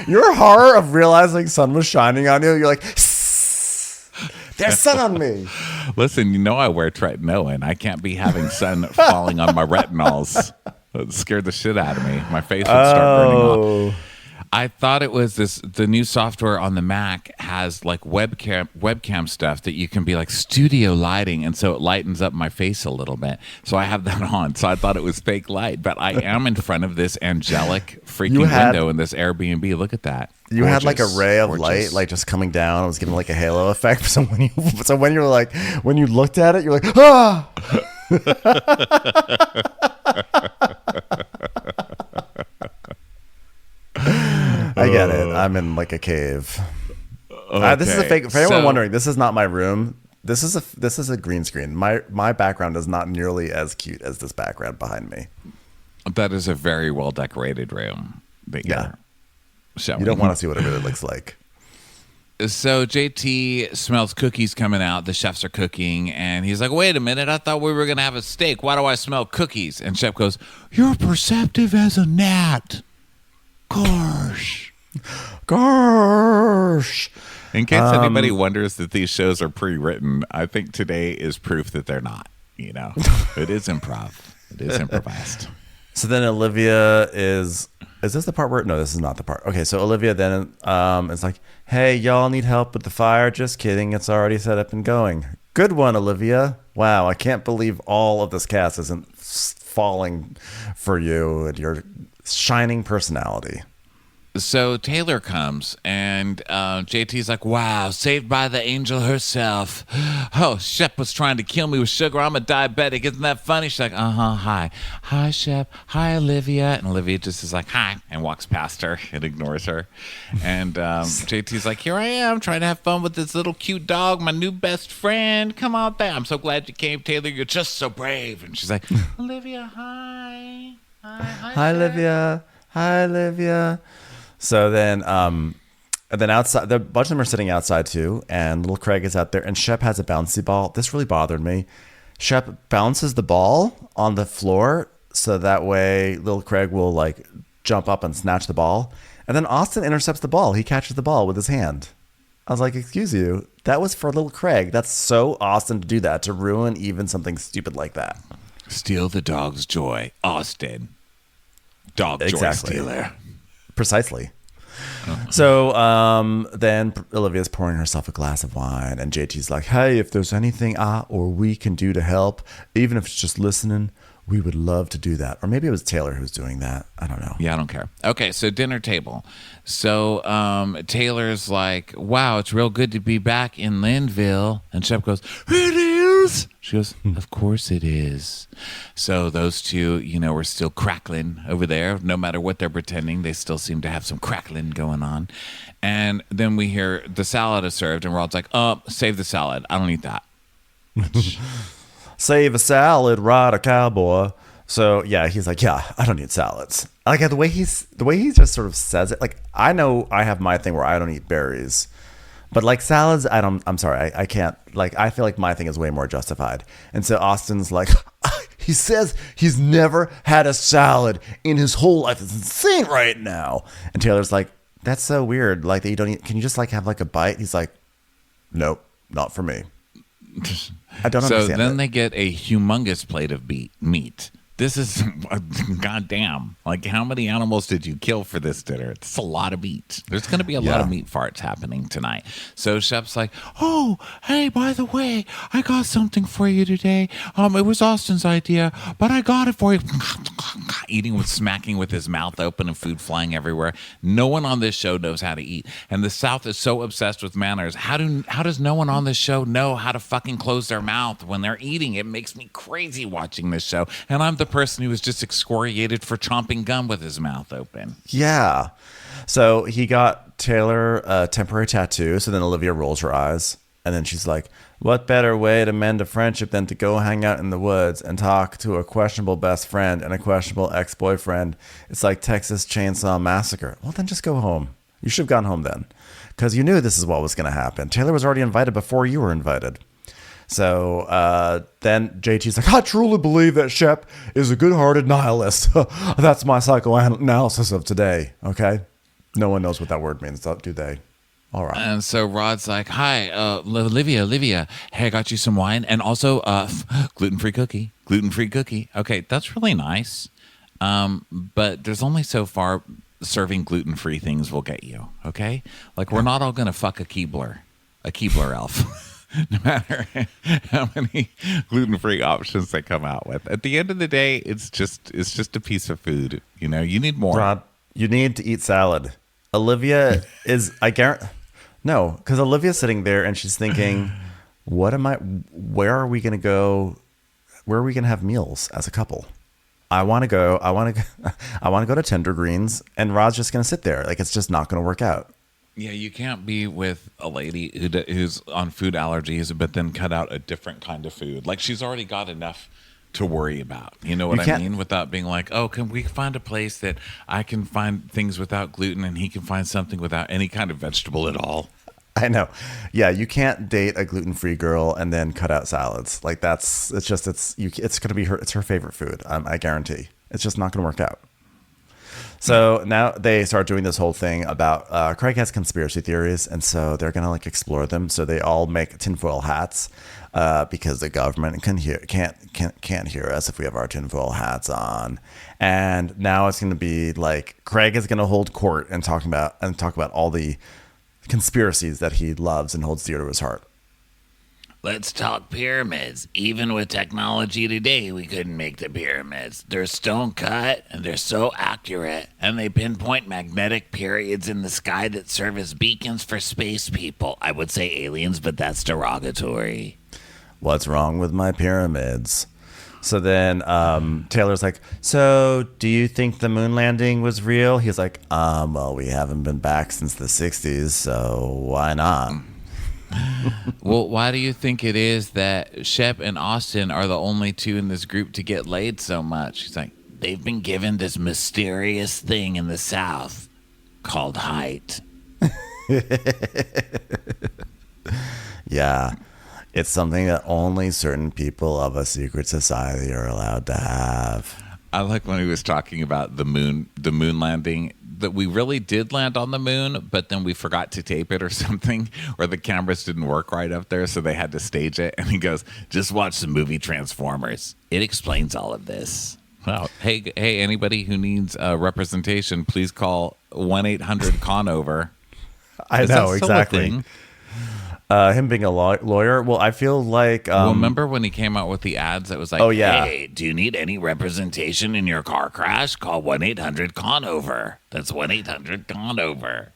Your horror of realizing sun was shining on you. You're like, there's sun on me. Listen, I wear tretinoin. I can't be having sun falling on my retinols. It scared the shit out of me. My face would start burning off. I thought it was the new software on the Mac has like webcam stuff that you can be like studio lighting, and so it lightens up my face a little bit. So I have that on. So I thought it was fake light, but I am in front of this angelic freaking window in this Airbnb. Look at that. You had like a Gorgeous, ray of gorgeous. light, like just coming down. It was giving like a halo effect. So when you're like, when you looked at it, you're like, ah. I get it. I'm in like a cave. This is a fake. For anyone wondering, this is not my room. This is a green screen. My background is not nearly as cute as this background behind me. That is a very well decorated room. That you're showing. You don't want to see what it really looks like. So JT smells cookies coming out. The chefs are cooking, and he's like, "Wait a minute! I thought we were gonna have a steak. Why do I smell cookies?" And Chef goes, "You're perceptive as a gnat." Gosh. In case anybody wonders that these shows are pre-written, I think today is proof that they're not. You know, it is improv. It is improvised. So then Olivia is this the part where, no, this is not the part. Okay, so Olivia then is like, hey, y'all need help with the fire? Just kidding. It's already set up and going. Good one, Olivia. Wow, I can't believe all of this cast isn't falling for you and your shining personality. So Taylor comes, and JT's like, wow, saved by the angel herself. Oh, Shep was trying to kill me with sugar. I'm a diabetic. Isn't that funny? She's like, hi. Hi, Shep. Hi, Olivia. And Olivia just is like, hi, and walks past her and ignores her. And JT's like, here I am, trying to have fun with this little cute dog, my new best friend. Come on back. I'm so glad you came, Taylor. You're just so brave. And she's like, Olivia, hi. Hi, Olivia. Hi, Olivia. So then, and then outside, a bunch of them are sitting outside too, and little Craig is out there, and Shep has a bouncy ball. This really bothered me. Shep bounces the ball on the floor, so that way little Craig will like jump up and snatch the ball, and then Austin intercepts the ball. He catches the ball with his hand. I was like, excuse you, that was for little Craig. That's so Austin to do that, to ruin even something stupid like that. Steal the dog's joy, Austin. Dog joy stealer. Precisely. So then Olivia's pouring herself a glass of wine, and JT's like, hey, if there's anything I or we can do to help, even if it's just listening, we would love to do that. Or maybe it was Taylor who's doing that. I don't know. Yeah, I don't care. Okay, so dinner table. So Taylor's like, wow, it's real good to be back in Linville. And Shep goes, it is. She goes, of course it is. So those two, are still crackling over there. No matter what they're pretending, they still seem to have some crackling going on. And then we hear the salad is served, and Rod's like, save the salad. I don't eat that. Save a salad, ride a cowboy. So yeah, he's like, yeah, I don't eat salads. I like the way he just sort of says it. Like, I know I have my thing where I don't eat berries, but like salads, I'm sorry, I can't. Like, I feel like my thing is way more justified. And so Austin's like, he says he's never had a salad in his whole life. It's insane right now. And Taylor's like, that's so weird. Like, that you don't eat. Can you just like have like a bite? He's like, nope, not for me. I don't understand. So then it. they get a humongous plate of meat. This is goddamn. Like, how many animals did you kill for this dinner? It's a lot of meat. There's going to be a lot of meat farts happening tonight. So Shep's like, oh, hey, by the way, I got something for you today. It was Austin's idea, but I got it for you. Eating smacking with his mouth open and food flying everywhere. No one on this show knows how to eat. And the South is so obsessed with manners. How does no one on this show know how to fucking close their mouth when they're eating? It makes me crazy watching this show. And I'm the person who was just excoriated for chomping gum with his mouth open. Yeah. So he got Taylor a temporary tattoo. So then Olivia rolls her eyes. And then she's like, what better way to mend a friendship than to go hang out in the woods and talk to a questionable best friend and a questionable ex-boyfriend? It's like Texas Chainsaw Massacre. Well, then just go home. You should have gone home then, because you knew this is what was going to happen. Taylor was already invited before you were invited. So then JT's like, I truly believe that Shep is a good-hearted nihilist. That's my psychoanalysis of today, okay? No one knows what that word means, do they? All right. And so Rod's like, hi, Olivia, hey, I got you some wine and also gluten-free cookie. Okay, that's really nice. But there's only so far serving gluten-free things will get you, okay? Like, we're not all going to fuck a Keebler elf. No matter how many gluten-free options they come out with. At the end of the day, it's just a piece of food. You need more. Rod, you need to eat salad. Olivia is, I guarantee, no, because Olivia's sitting there and she's thinking, where are we going to go? Where are we going to have meals as a couple? I want to go to Tender Greens, and Rod's just going to sit there. Like, it's just not going to work out. Yeah, you can't be with a lady who's on food allergies, but then cut out a different kind of food. Like, she's already got enough to worry about. You know what I mean? Without being like, oh, can we find a place that I can find things without gluten and he can find something without any kind of vegetable at all? I know. Yeah, you can't date a gluten-free girl and then cut out salads. Like, it's going to be it's her favorite food. I guarantee. It's just not going to work out. So now they start doing this whole thing about Craig has conspiracy theories, and so they're going to like explore them. So they all make tinfoil hats because the government can't hear us if we have our tinfoil hats on. And now it's going to be like Craig is going to hold court and talk about all the conspiracies that he loves and holds dear to his heart. Let's talk pyramids. Even with technology today, we couldn't make the pyramids. They're stone cut, and they're so accurate, and they pinpoint magnetic periods in the sky that serve as beacons for space people. I would say aliens, but that's derogatory. What's wrong with my pyramids? So then Taylor's like, so do you think the moon landing was real? He's like, well, we haven't been back since the 60s, so why not? Well, why do you think it is that Shep and Austin are the only two in this group to get laid so much? He's like, they've been given this mysterious thing in the South called height. Yeah, it's something that only certain people of a secret society are allowed to have. I like when he was talking about the moon landing, that we really did land on the moon, but then we forgot to tape it or something, or the cameras didn't work right up there, so they had to stage it. And he goes, just watch the movie Transformers. It explains all of this. Wow. Hey, anybody who needs representation, please call 1-800-CONOVER. I know, exactly. Him being a lawyer. Well, I feel like... well, remember when he came out with the ads that was like, oh, yeah. Hey, do you need any representation in your car crash? Call 1-800-CONOVER. That's 1-800-CONOVER.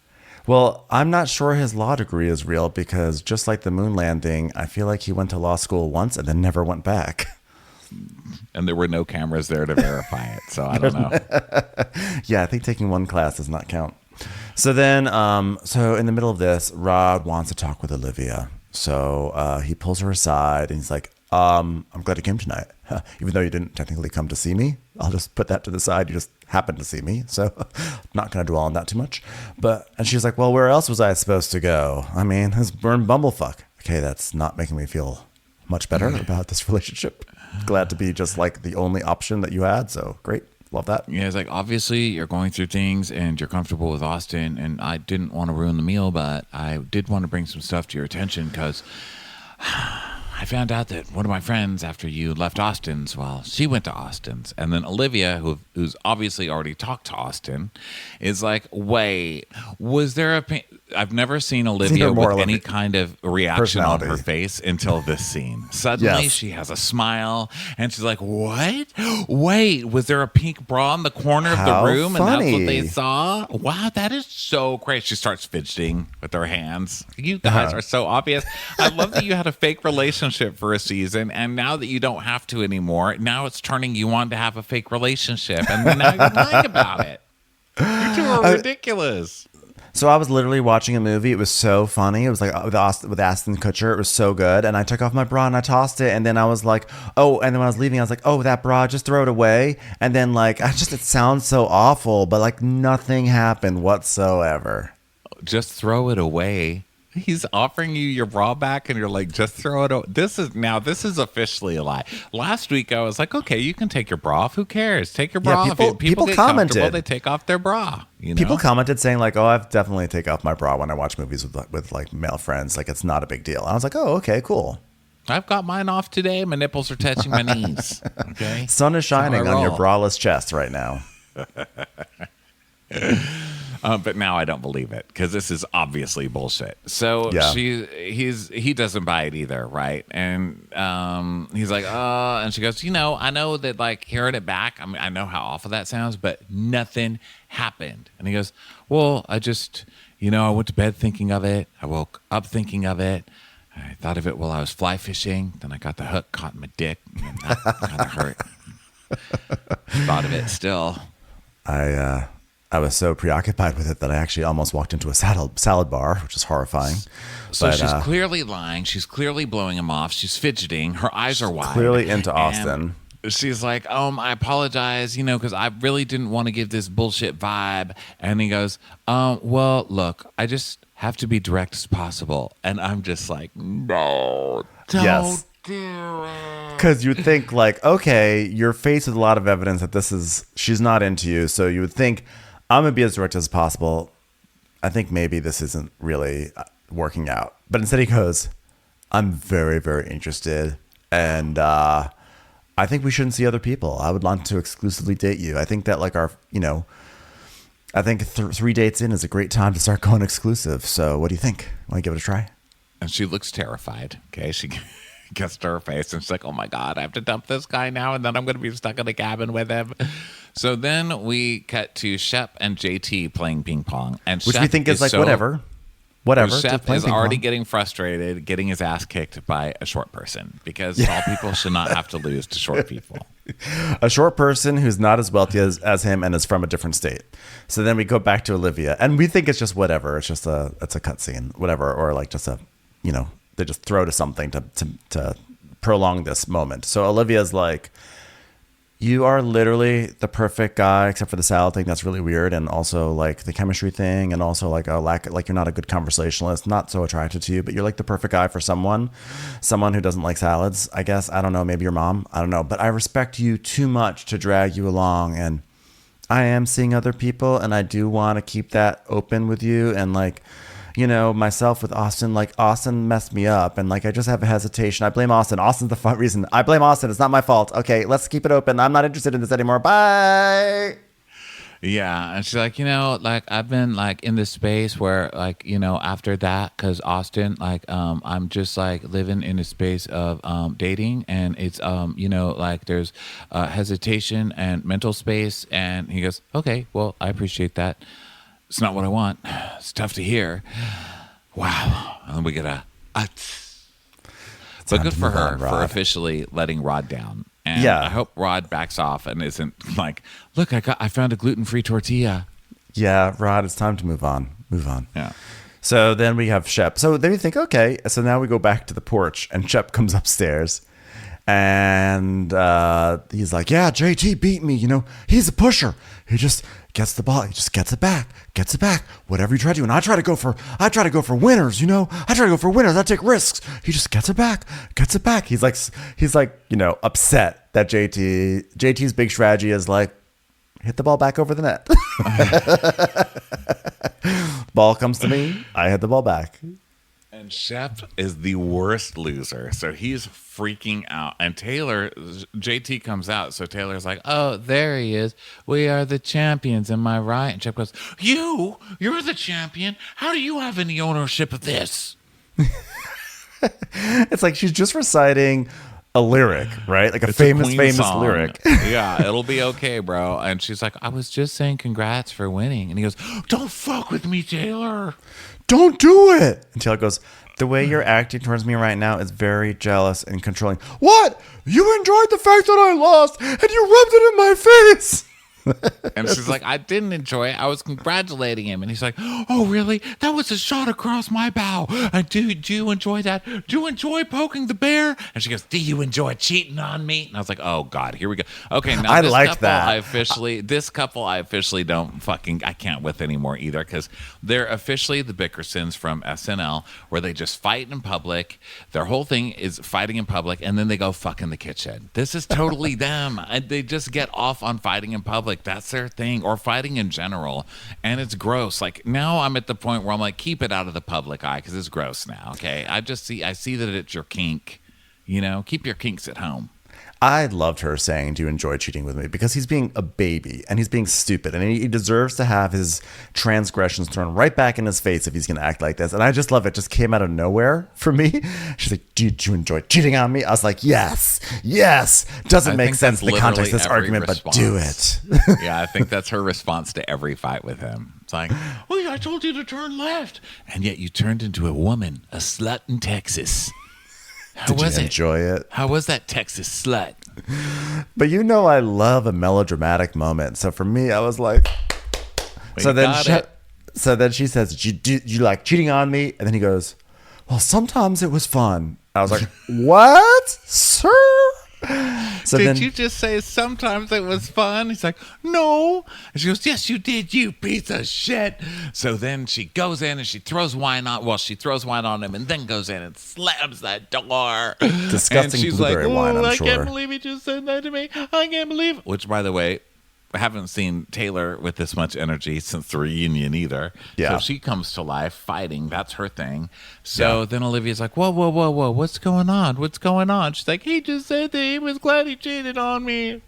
Well, I'm not sure his law degree is real because just like the moon landing, I feel like he went to law school once and then never went back. And there were no cameras there to verify it, so I don't know. Yeah, I think taking one class does not count. So then, so in the middle of this, Rod wants to talk with Olivia. So he pulls her aside and he's like, I'm glad you came tonight. Even though you didn't technically come to see me, I'll just put that to the side. You just happened to see me. So not going to dwell on that too much. And she's like, well, where else was I supposed to go? I mean, we're in Bumblefuck. Okay, that's not making me feel much better about this relationship. Glad to be just like the only option that you had. So great. Love that. Yeah, it's like, obviously you're going through things and you're comfortable with Austin, and I didn't want to ruin the meal, but I did want to bring some stuff to your attention because I found out that one of my friends, after you left Austin's, well, she went to Austin's. And then Olivia, who's obviously already talked to Austin, is like, wait, was there a... I've never seen Olivia with any kind of reaction on her face until this scene. Suddenly she has a smile and she's like, what? Wait, was there a pink bra in the corner of the room? Funny. And that's what they saw? Wow, that is so crazy. She starts fidgeting with her hands. You guys are so obvious. I love that you had a fake relationship for a season, and now that you don't have to anymore, now it's turning you on to have a fake relationship, and now you're lying about it. You two are ridiculous. So I was literally watching a movie. It was so funny. It was like with Ashton Kutcher. It was so good. And I took off my bra and I tossed it. And then I was like, oh, and then when I was leaving, I was like, oh, that bra, just throw it away. And then like, it sounds so awful, but like nothing happened whatsoever. Just throw it away. He's offering you your bra back and you're like, just throw it away. This is officially a lie. Last week I was like, okay, you can take your bra off. Who cares? Take your bra off. People get commented. They take off their bra. You know? People commented saying like, oh, I've definitely take off my bra when I watch movies with like male friends. Like, it's not a big deal. And I was like, oh, okay, cool. I've got mine off today. My nipples are touching my knees. Okay. Sun is shining on your braless chest right now. But now I don't believe it because this is obviously bullshit. So he doesn't buy it either, right? And he's like, oh, and she goes, I know that like hearing it back, I mean, I know how awful that sounds, but nothing happened. And he goes, well, I just, I went to bed thinking of it. I woke up thinking of it. I thought of it while I was fly fishing. Then I got the hook caught in my dick, and that kind of hurt. Thought of it still. I was so preoccupied with it that I actually almost walked into a salad bar, which is horrifying. So she's clearly lying. She's clearly blowing him off. She's fidgeting. Her eyes are wide. Clearly into Austin. She's like, I apologize, because I really didn't want to give this bullshit vibe. And he goes, well, look, I just have to be direct as possible. And I'm just like, no, don't do it. Because you'd think like, okay, you're faced with a lot of evidence that she's not into you. So you would think, I'm going to be as direct as possible. I think maybe this isn't really working out. But instead he goes, I'm very, very interested. And I think we shouldn't see other people. I would want to exclusively date you. I think that like I think 3 dates in is a great time to start going exclusive. So what do you think? Want to give it a try? And she looks terrified. Okay. She gets to her face and she's like, oh my God, I have to dump this guy now. And then I'm going to be stuck in a cabin with him. So then we cut to Shep and JT playing ping pong. Which we think is like whatever. Shep is already getting frustrated, getting his ass kicked by a short person because tall people should not have to lose to short people. A short person who's not as wealthy as him and is from a different state. So then we go back to Olivia and we think it's just whatever. It's just a cutscene, whatever, or like just they just throw to something to prolong this moment. So Olivia's like, you are literally the perfect guy, except for the salad thing. That's really weird. And also like the chemistry thing. And also like you're not a good conversationalist, not so attracted to you, but you're like the perfect guy for someone who doesn't like salads, I guess. I don't know. Maybe your mom. I don't know. But I respect you too much to drag you along. And I am seeing other people and I do want to keep that open with you. And like, myself with Austin, like Austin messed me up and like I just have a hesitation. I blame Austin. Austin's the reason. I blame Austin. It's not my fault. Okay, let's keep it open. I'm not interested in this anymore. Bye. Yeah, and she's like, like I've been like in this space where like, after that, because Austin, like I'm just like living in a space of dating and it's like there's hesitation and mental space. And he goes, okay, well, I appreciate that. It's not what I want. It's tough to hear. Wow. And then we get but good for her for officially letting Rod down. And I hope Rod backs off and isn't like, look, I found a gluten-free tortilla. Yeah, Rod, it's time to move on. Yeah. So then we have Shep. So then we think, okay. So now we go back to the porch and Shep comes upstairs. And he's like, yeah, JT beat me. He's a pusher. He just gets the ball. He just gets it back. Whatever you try to do. And I try to go for winners. I try to go for winners. I take risks. He just gets it back. He's like, upset that JT's big strategy is like, hit the ball back over the net. Ball comes to me. I hit the ball back. And Shep is the worst loser. So he's freaking out. And JT comes out. So Taylor's like, oh, there he is. We are the champions. Am I right? And Shep goes, you're the champion. How do you have any ownership of this? It's like she's just reciting a lyric, right? Like a famous song. Lyric. Yeah, it'll be okay, bro. And she's like, I was just saying congrats for winning. And he goes, don't fuck with me, Taylor. Don't do it. And Taylor goes, the way you're acting towards me right now is very jealous and controlling. What? You enjoyed the fact that I lost and you rubbed it in my face. And she's like, I didn't enjoy it. I was congratulating him. And he's like, oh, really? That was a shot across my bow. Do you enjoy that? Do you enjoy poking the bear? And she goes, do you enjoy cheating on me? And I was like, oh, God, here we go. Okay, now this couple I officially don't I can't with anymore either because they're officially the Bickersons from SNL where they just fight in public. Their whole thing is fighting in public and then they go fuck in the kitchen. This is totally them. And they just get off on fighting in public. That's their thing, or fighting in general, and it's gross. Like now I'm at the point where I'm like, keep it out of the public eye because it's gross now. Okay, I see that it's your kink. Keep your kinks at home. I loved her saying, "Do you enjoy cheating with me?" Because he's being a baby and he's being stupid, and he deserves to have his transgressions thrown right back in his face if he's going to act like this. And I just love it. Just came out of nowhere for me. She's like, "Did you enjoy cheating on me?" I was like, "Yes, yes." Doesn't make sense in the context of this argument, but do it. Yeah, I think that's her response to every fight with him. It's like, "Well, I told you to turn left, and yet you turned into a woman, a slut in Texas." How was it? Enjoy it? How was that Texas slut? But I love a melodramatic moment. So for me, I was like, so then she says, "Do you like cheating on me?" And then he goes, "Well, sometimes it was fun." I was like, "What, sir?" So did you just say sometimes it was fun? He's like, "No." And she goes, "Yes, you did, you piece of shit." So then she goes in and she throws wine on. Well, she throws wine on him and then goes in and slams that door. Disgusting and she's blueberry like, wine, I'm I sure. can't believe he just said that to me. I can't believe it. Which, by the way, I haven't seen Taylor with this much energy since the reunion either. Yeah. So she comes to life fighting. That's her thing. So then Olivia's like, whoa. What's going on? What's going on? She's like, he just said that he was glad he cheated on me.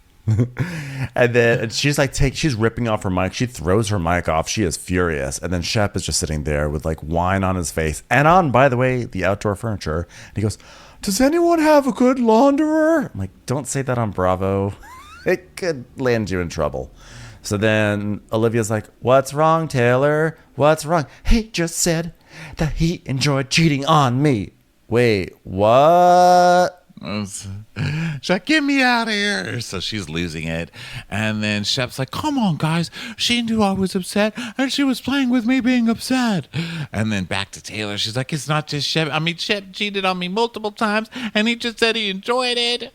And then she's like, she's ripping off her mic. She throws her mic off. She is furious. And then Shep is just sitting there with like wine on his face and on, by the way, the outdoor furniture. And he goes, "Does anyone have a good launderer?" I'm like, don't say that on Bravo. It could land you in trouble. So then Olivia's like, "What's wrong, Taylor? What's wrong?" "He just said that he enjoyed cheating on me." "Wait, what?" She's like, "Get me out of here." So she's losing it. And then Shep's like, "Come on, guys. She knew I was upset and she was playing with me being upset." And then back to Taylor. She's like, "It's not just Shep. I mean, Shep cheated on me multiple times and he just said he enjoyed it."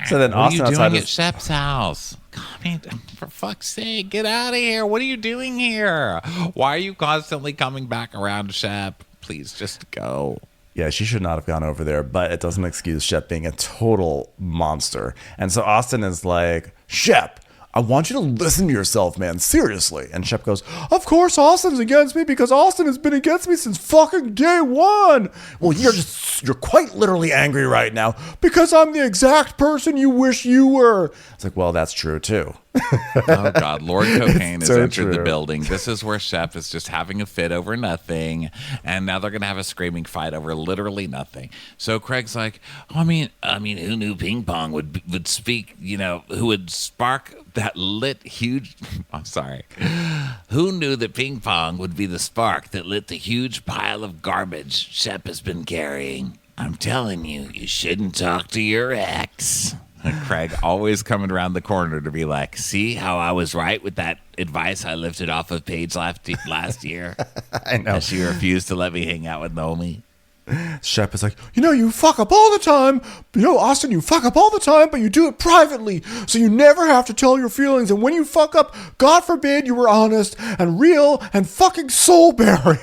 So then what Austin are you doing outside at Shep's house? I mean, for fuck's sake, get out of here. What are you doing here? Why are you constantly coming back around Shep? Please just go. Yeah, she should not have gone over there, but it doesn't excuse Shep being a total monster. And so Austin is like, "Shep, I want you to listen to yourself, man. Seriously." And Shep goes, "Of course Austin's against me because Austin has been against me since fucking day one." "Well, you're quite literally angry right now because I'm the exact person you wish you were." It's like, well, that's true too. Oh God, Lord Cocaine has so entered the true. building. This is where Shep is just having a fit over nothing, and now they're gonna have a screaming fight over literally nothing. So Craig's like, I mean, who knew ping pong would speak? Who would spark that lit huge? I'm sorry. Who knew that ping pong would be the spark that lit the huge pile of garbage Shep has been carrying? I'm telling you, you shouldn't talk to your ex. And Craig always coming around the corner to be like, "See how I was right with that advice I lifted off of Paige last year?" I know. And she refused to let me hang out with Naomi. Shep is like, "You fuck up all the time. Austin, you fuck up all the time, but you do it privately. So you never have to tell your feelings. And when you fuck up, God forbid you were honest and real and fucking soul-bearing.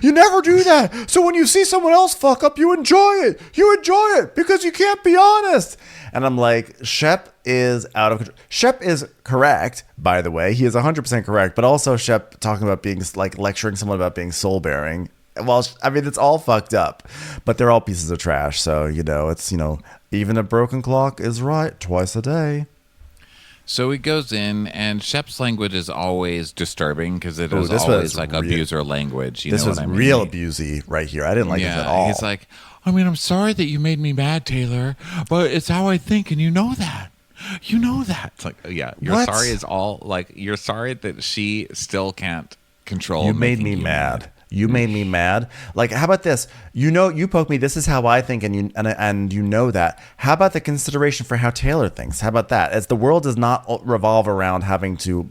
You never do that. So when you see someone else fuck up, you enjoy it. You enjoy it because you can't be honest." And I'm like, Shep is out of control. Shep is correct, by the way. He is 100% correct. But also Shep talking about being like lecturing someone about being soul-bearing. Well, I mean, it's all fucked up, but they're all pieces of trash. So, it's, even a broken clock is right twice a day. So he goes in, and Shep's language is always disturbing because it is this always was like real- abuser language. This was real abusey right here. I didn't like this at all. He's like, I'm sorry that you made me mad, Taylor, but it's how I think, and you know that. You know that. It's like, yeah, you're What? sorry is all, like, you're sorry that she still can't control. You made me mad. You made me mad. Like, how about this? You poke me. This is how I think, and you know that. How about the consideration for how Taylor thinks? How about that? As the world does not revolve around having to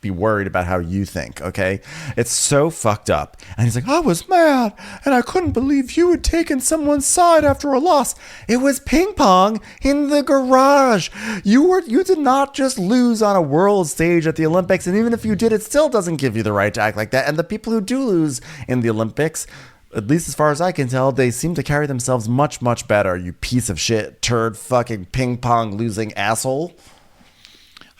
be worried about how you think. Okay, it's so fucked up. And he's like, "I was mad, and I couldn't believe you had taken someone's side after a loss. It was ping pong in the garage. You did not just lose on a world stage at the Olympics, and even if you did, it still doesn't give you the right to act like that. And the people who do lose in the Olympics, at least as far as I can tell, they seem to carry themselves much, much better. You piece of shit, turd, fucking ping pong losing asshole."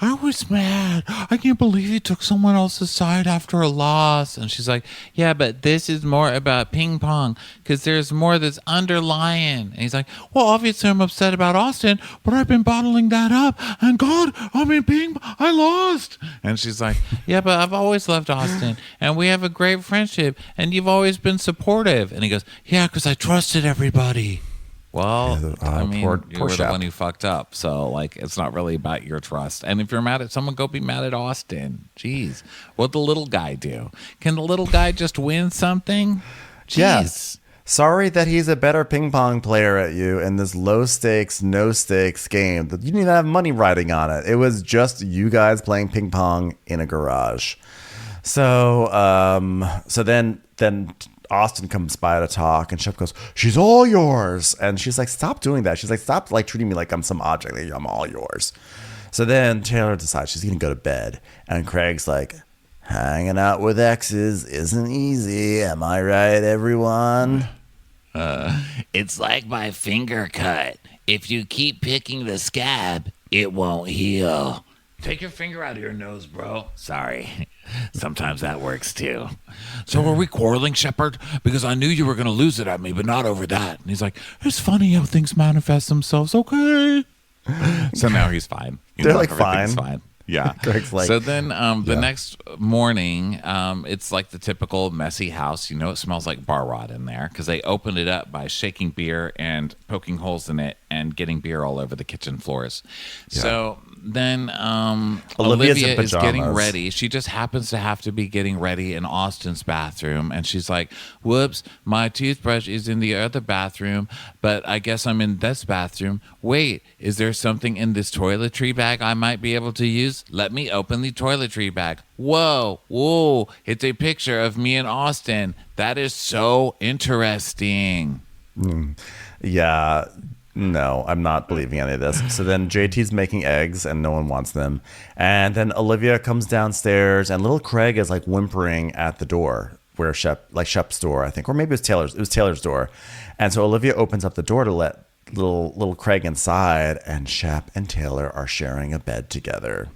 I was mad. I can't believe you took someone else's side after a loss. And she's like, yeah, but this is more about ping pong because there's more that's underlying. And he's like, well, obviously I'm upset about Austin, but I've been bottling that up. And God, I lost. And she's like, yeah, but I've always loved Austin and we have a great friendship and you've always been supportive. And he goes, yeah, because I trusted everybody. Well, I mean, you were the one who fucked up. So, like, it's not really about your trust. And if you're mad at someone, go be mad at Austin. Jeez. What'd the little guy do? Can the little guy just win something? Jeez. Yes. Sorry that he's a better ping pong player at you in this low stakes, no stakes game. You didn't even have money riding on it. It was just you guys playing ping pong in a garage. So, then Austin comes by to talk, and Shep goes, she's all yours. And she's like, stop doing that. She's like, stop like treating me like I'm some object. Like, I'm all yours. So then Taylor decides she's going to go to bed. And Craig's like, hanging out with exes isn't easy. Am I right, everyone? It's like my finger cut. If you keep picking the scab, it won't heal. Take your finger out of your nose, bro. Sorry. Sometimes that works too. So are we quarreling, Shepard? Because I knew you were going to lose it at me, but not over that. And he's like, it's funny how things manifest themselves. Okay. So now he's fine. They're like fine. Yeah. Greg's like, so then the next morning, it's like the typical messy house. You know, it smells like bar rot in there because they opened it up by shaking beer and poking holes in it and getting beer all over the kitchen floors. Yeah. So then Olivia is getting ready. She just happens to have to be getting ready in Austin's bathroom. And she's like, whoops, my toothbrush is in the other bathroom, but I guess I'm in this bathroom. Wait, is there something in this toiletry bag I might be able to use? Let me open the toiletry bag. Whoa, it's a picture of me and Austin. That is so interesting. Yeah. No, I'm not believing any of this. So then JT's making eggs and no one wants them. And then Olivia comes downstairs and little Craig is like whimpering at the door where Shep's door, I think, or maybe it was Taylor's. It was Taylor's door. And so Olivia opens up the door to let little Craig inside, and Shep and Taylor are sharing a bed together.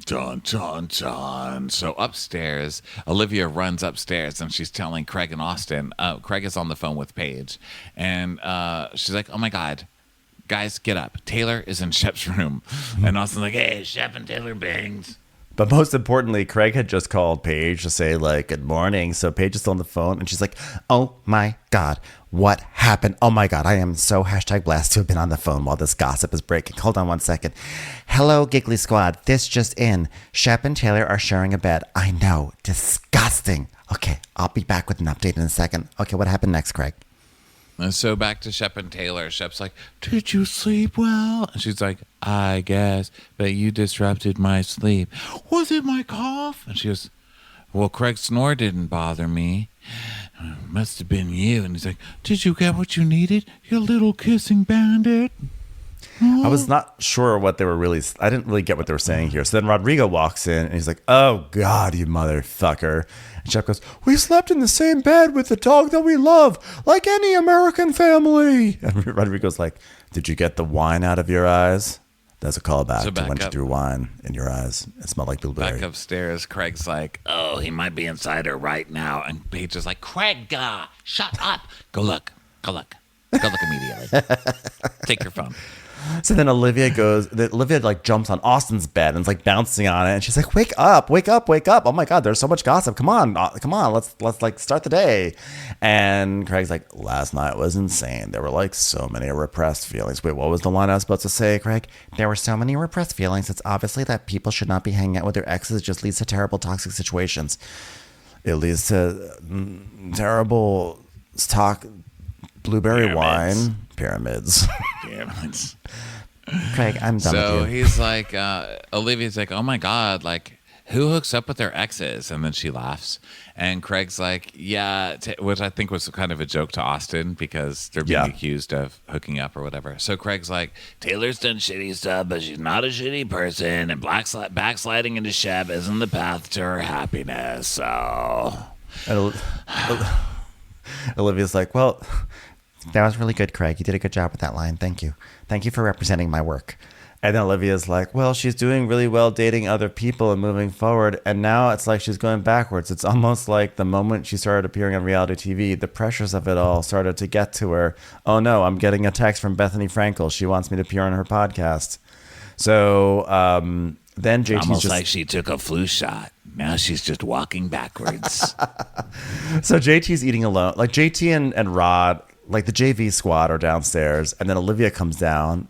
Dun, dun, dun. So upstairs, Olivia runs upstairs and she's telling Craig and Austin, Craig is on the phone with Paige, and she's like, oh my God, guys, get up. Taylor is in Shep's room. And Austin's like, hey, Shep and Taylor bangs. But most importantly, Craig had just called Paige to say, like, good morning. So Paige is on the phone and she's like, oh my God, what happened? Oh my God, I am so #blessed to have been on the phone while this gossip is breaking. Hold on one second. Hello, Giggly Squad. This just in. Shep and Taylor are sharing a bed. I know. Disgusting. Okay, I'll be back with an update in a second. Okay, what happened next, Craig? And so back to Shep and Taylor. Shep's like, did you sleep well? And she's like, I guess, but you disrupted my sleep. Was it my cough? And she goes, well, Craig's snore didn't bother me. Must have been you. And he's like, did you get what you needed, you little kissing bandit? I was not sure what they were I didn't really get what they were saying here. So then Rodrigo walks in and he's like, oh God, you motherfucker. And Shep goes, we slept in the same bed with the dog that we love, like any American family. And Rodrigo's like, did you get the wine out of your eyes? That's a callback to when she threw wine in your eyes. It smelled like blueberry. Back upstairs, Craig's like, oh, he might be inside her right now. And Paige is like, Craig, shut up. Go look immediately. Take your phone. So then Olivia like jumps on Austin's bed and is like bouncing on it, and she's like, wake up. Oh my God, there's so much gossip. Come on, let's like start the day. And Craig's like, last night was insane. There were like so many repressed feelings. Wait, what was the line I was supposed to say, Craig? There were so many repressed feelings. It's obviously that people should not be hanging out with their exes. It just leads to terrible toxic situations. It leads to terrible blueberry wine. Pyramids. Craig, I'm done with you. So he's like, Olivia's like, oh my God, like, who hooks up with their exes? And then she laughs. And Craig's like, yeah, which I think was kind of a joke to Austin because they're being accused of hooking up or whatever. So Craig's like, Taylor's done shitty stuff, but she's not a shitty person. And backsliding into Shep isn't the path to her happiness. So. And Olivia's like, well, that was really good, Craig. You did a good job with that line. Thank you. Thank you for representing my work. And then Olivia's like, well, she's doing really well dating other people and moving forward. And now it's like she's going backwards. It's almost like the moment she started appearing on reality TV, the pressures of it all started to get to her. Oh, no, I'm getting a text from Bethany Frankel. She wants me to appear on her podcast. So then JT's almost just like she took a flu shot. Now she's just walking backwards. So JT's eating alone. Like JT and Rod, like the JV squad are downstairs. And then Olivia comes down.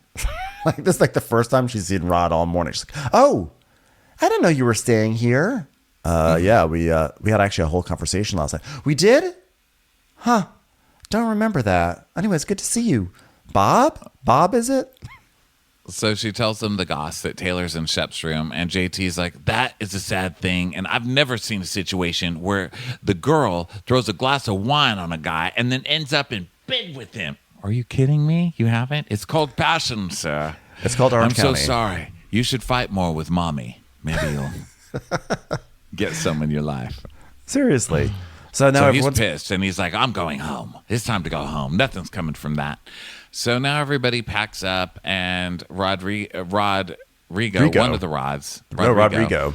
Like this is like the first time she's seen Rod all morning. She's like, oh, I didn't know you were staying here. Yeah, we had actually a whole conversation last night. We did? Huh. Don't remember that. Anyway, it's good to see you. Bob? Bob, is it? So she tells them the goss that Taylor's in Shep's room, and JT's like, that is a sad thing. And I've never seen a situation where the girl throws a glass of wine on a guy and then ends up in bed with him. Are you kidding me? You haven't? It's called passion, sir. It's called Orange County. I'm so sorry. You should fight more with mommy. Maybe you'll get some in your life. Seriously. So now he's pissed, and he's like, I'm going home. It's time to go home. Nothing's coming from that. So now everybody packs up, and Rodrigo, one of the Rods, Rodrigo,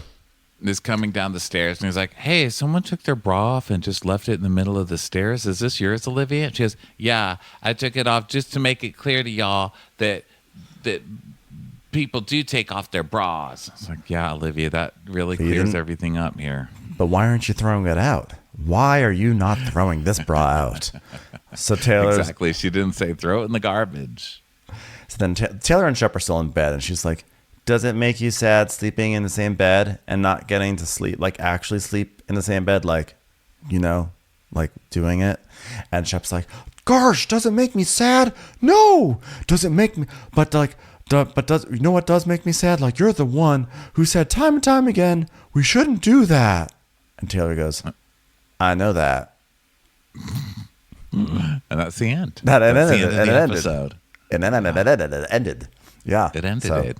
is coming down the stairs, and he's like, hey, someone took their bra off and just left it in the middle of the stairs. Is this yours, Olivia? And she goes, yeah, I took it off just to make it clear to y'all that people do take off their bras. It's like, yeah, Olivia, that really clears everything up here. But why aren't you throwing it out? Why are you not throwing this bra out? So Taylor's... Exactly. She didn't say throw it in the garbage. So then Taylor and Shep are still in bed, and she's like, does it make you sad sleeping in the same bed and not getting to sleep, like actually sleep in the same bed, like, you know, like doing it? And Shep's like, gosh, does it make me sad? No. Does it make me... But does you know what does make me sad? Like, you're the one who said time and time again, we shouldn't do that. And Taylor goes, I know that. And that's the end. That's the end of the episode. And then it ended. Yeah. It ended.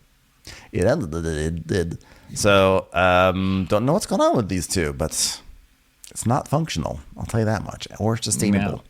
It did. So, don't know what's going on with these two, but it's not functional. I'll tell you that much. Or sustainable. No.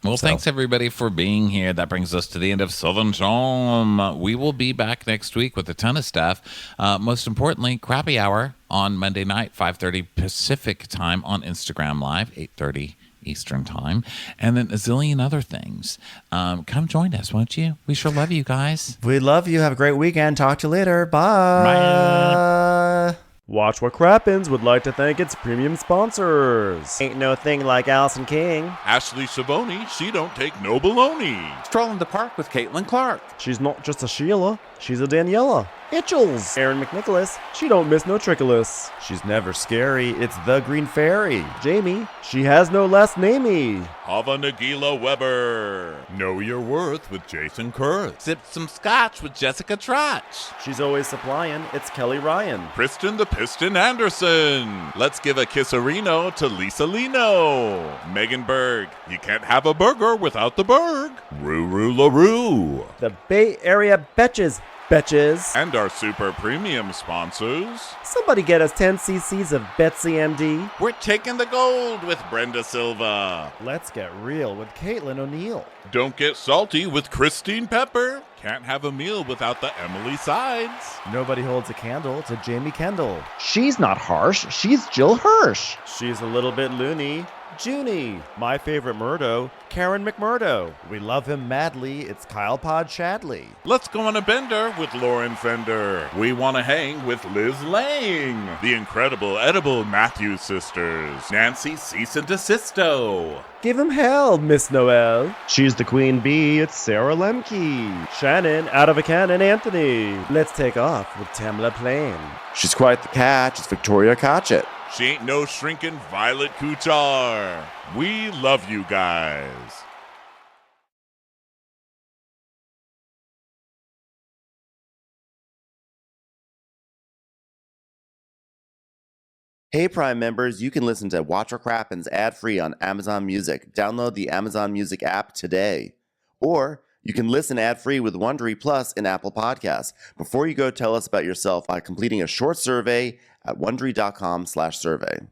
Well, thanks everybody for being here. That brings us to the end of Southern Charm. We will be back next week with a ton of stuff. Most importantly, Crappy Hour on Monday night, 5:30 Pacific time on Instagram Live, 8:30 Eastern time, and then a zillion other things. Come join us, won't you? We sure love you guys. We love you. Have a great weekend. Talk to you later. Bye. Bye. Watch What Crappens would like to thank its premium sponsors. Ain't no thing like Allison King. Ashley Savoni, she don't take no baloney. Stroll in the park with Caitlin Clark. She's not just a Sheila, she's a Daniela. Hitchels. Aaron McNicholas, she don't miss no trickolas. She's never scary. It's the Green Fairy. Jamie, she has no last namey. Hava Nagila Weber. Know your worth with Jason Kurth. Sip some scotch with Jessica Trotch. She's always supplying. It's Kelly Ryan. Kristen the Piston Anderson. Let's give a kisserino to Lisa Lino. Megan Berg. You can't have a burger without the Berg. Ruru LaRue. The Bay Area Betches. Betches. And our super premium sponsors. Somebody get us 10 cc's of Betsy MD. We're taking the gold with Brenda Silva. Let's get real with Caitlin O'Neill. Don't get salty with Christine Pepper. Can't have a meal without the Emily Sides. Nobody holds a candle to Jamie Kendall. She's not harsh, she's Jill Hirsch. She's a little bit loony. Junie. My favorite Murdo, Karen McMurdo. We love him madly. It's Kyle Pod Shadley. Let's go on a bender with Lauren Fender. We want to hang with Liz Lang. The incredible edible Matthews sisters. Nancy Cease and Desisto. Give him hell, Miss Noel. She's the queen bee. It's Sarah Lemke. Shannon, out of a cannon, Anthony. Let's take off with Tamla Plain. She's quite the catch. It's Victoria Cotchett. She ain't no shrinking Violet Kuchar. We love you guys. Hey Prime members, you can listen to Watch What Crappens ad-free on Amazon Music. Download the Amazon Music app today. Or you can listen ad-free with Wondery Plus in Apple Podcasts. Before you go, tell us about yourself by completing a short survey at Wondery.com/survey.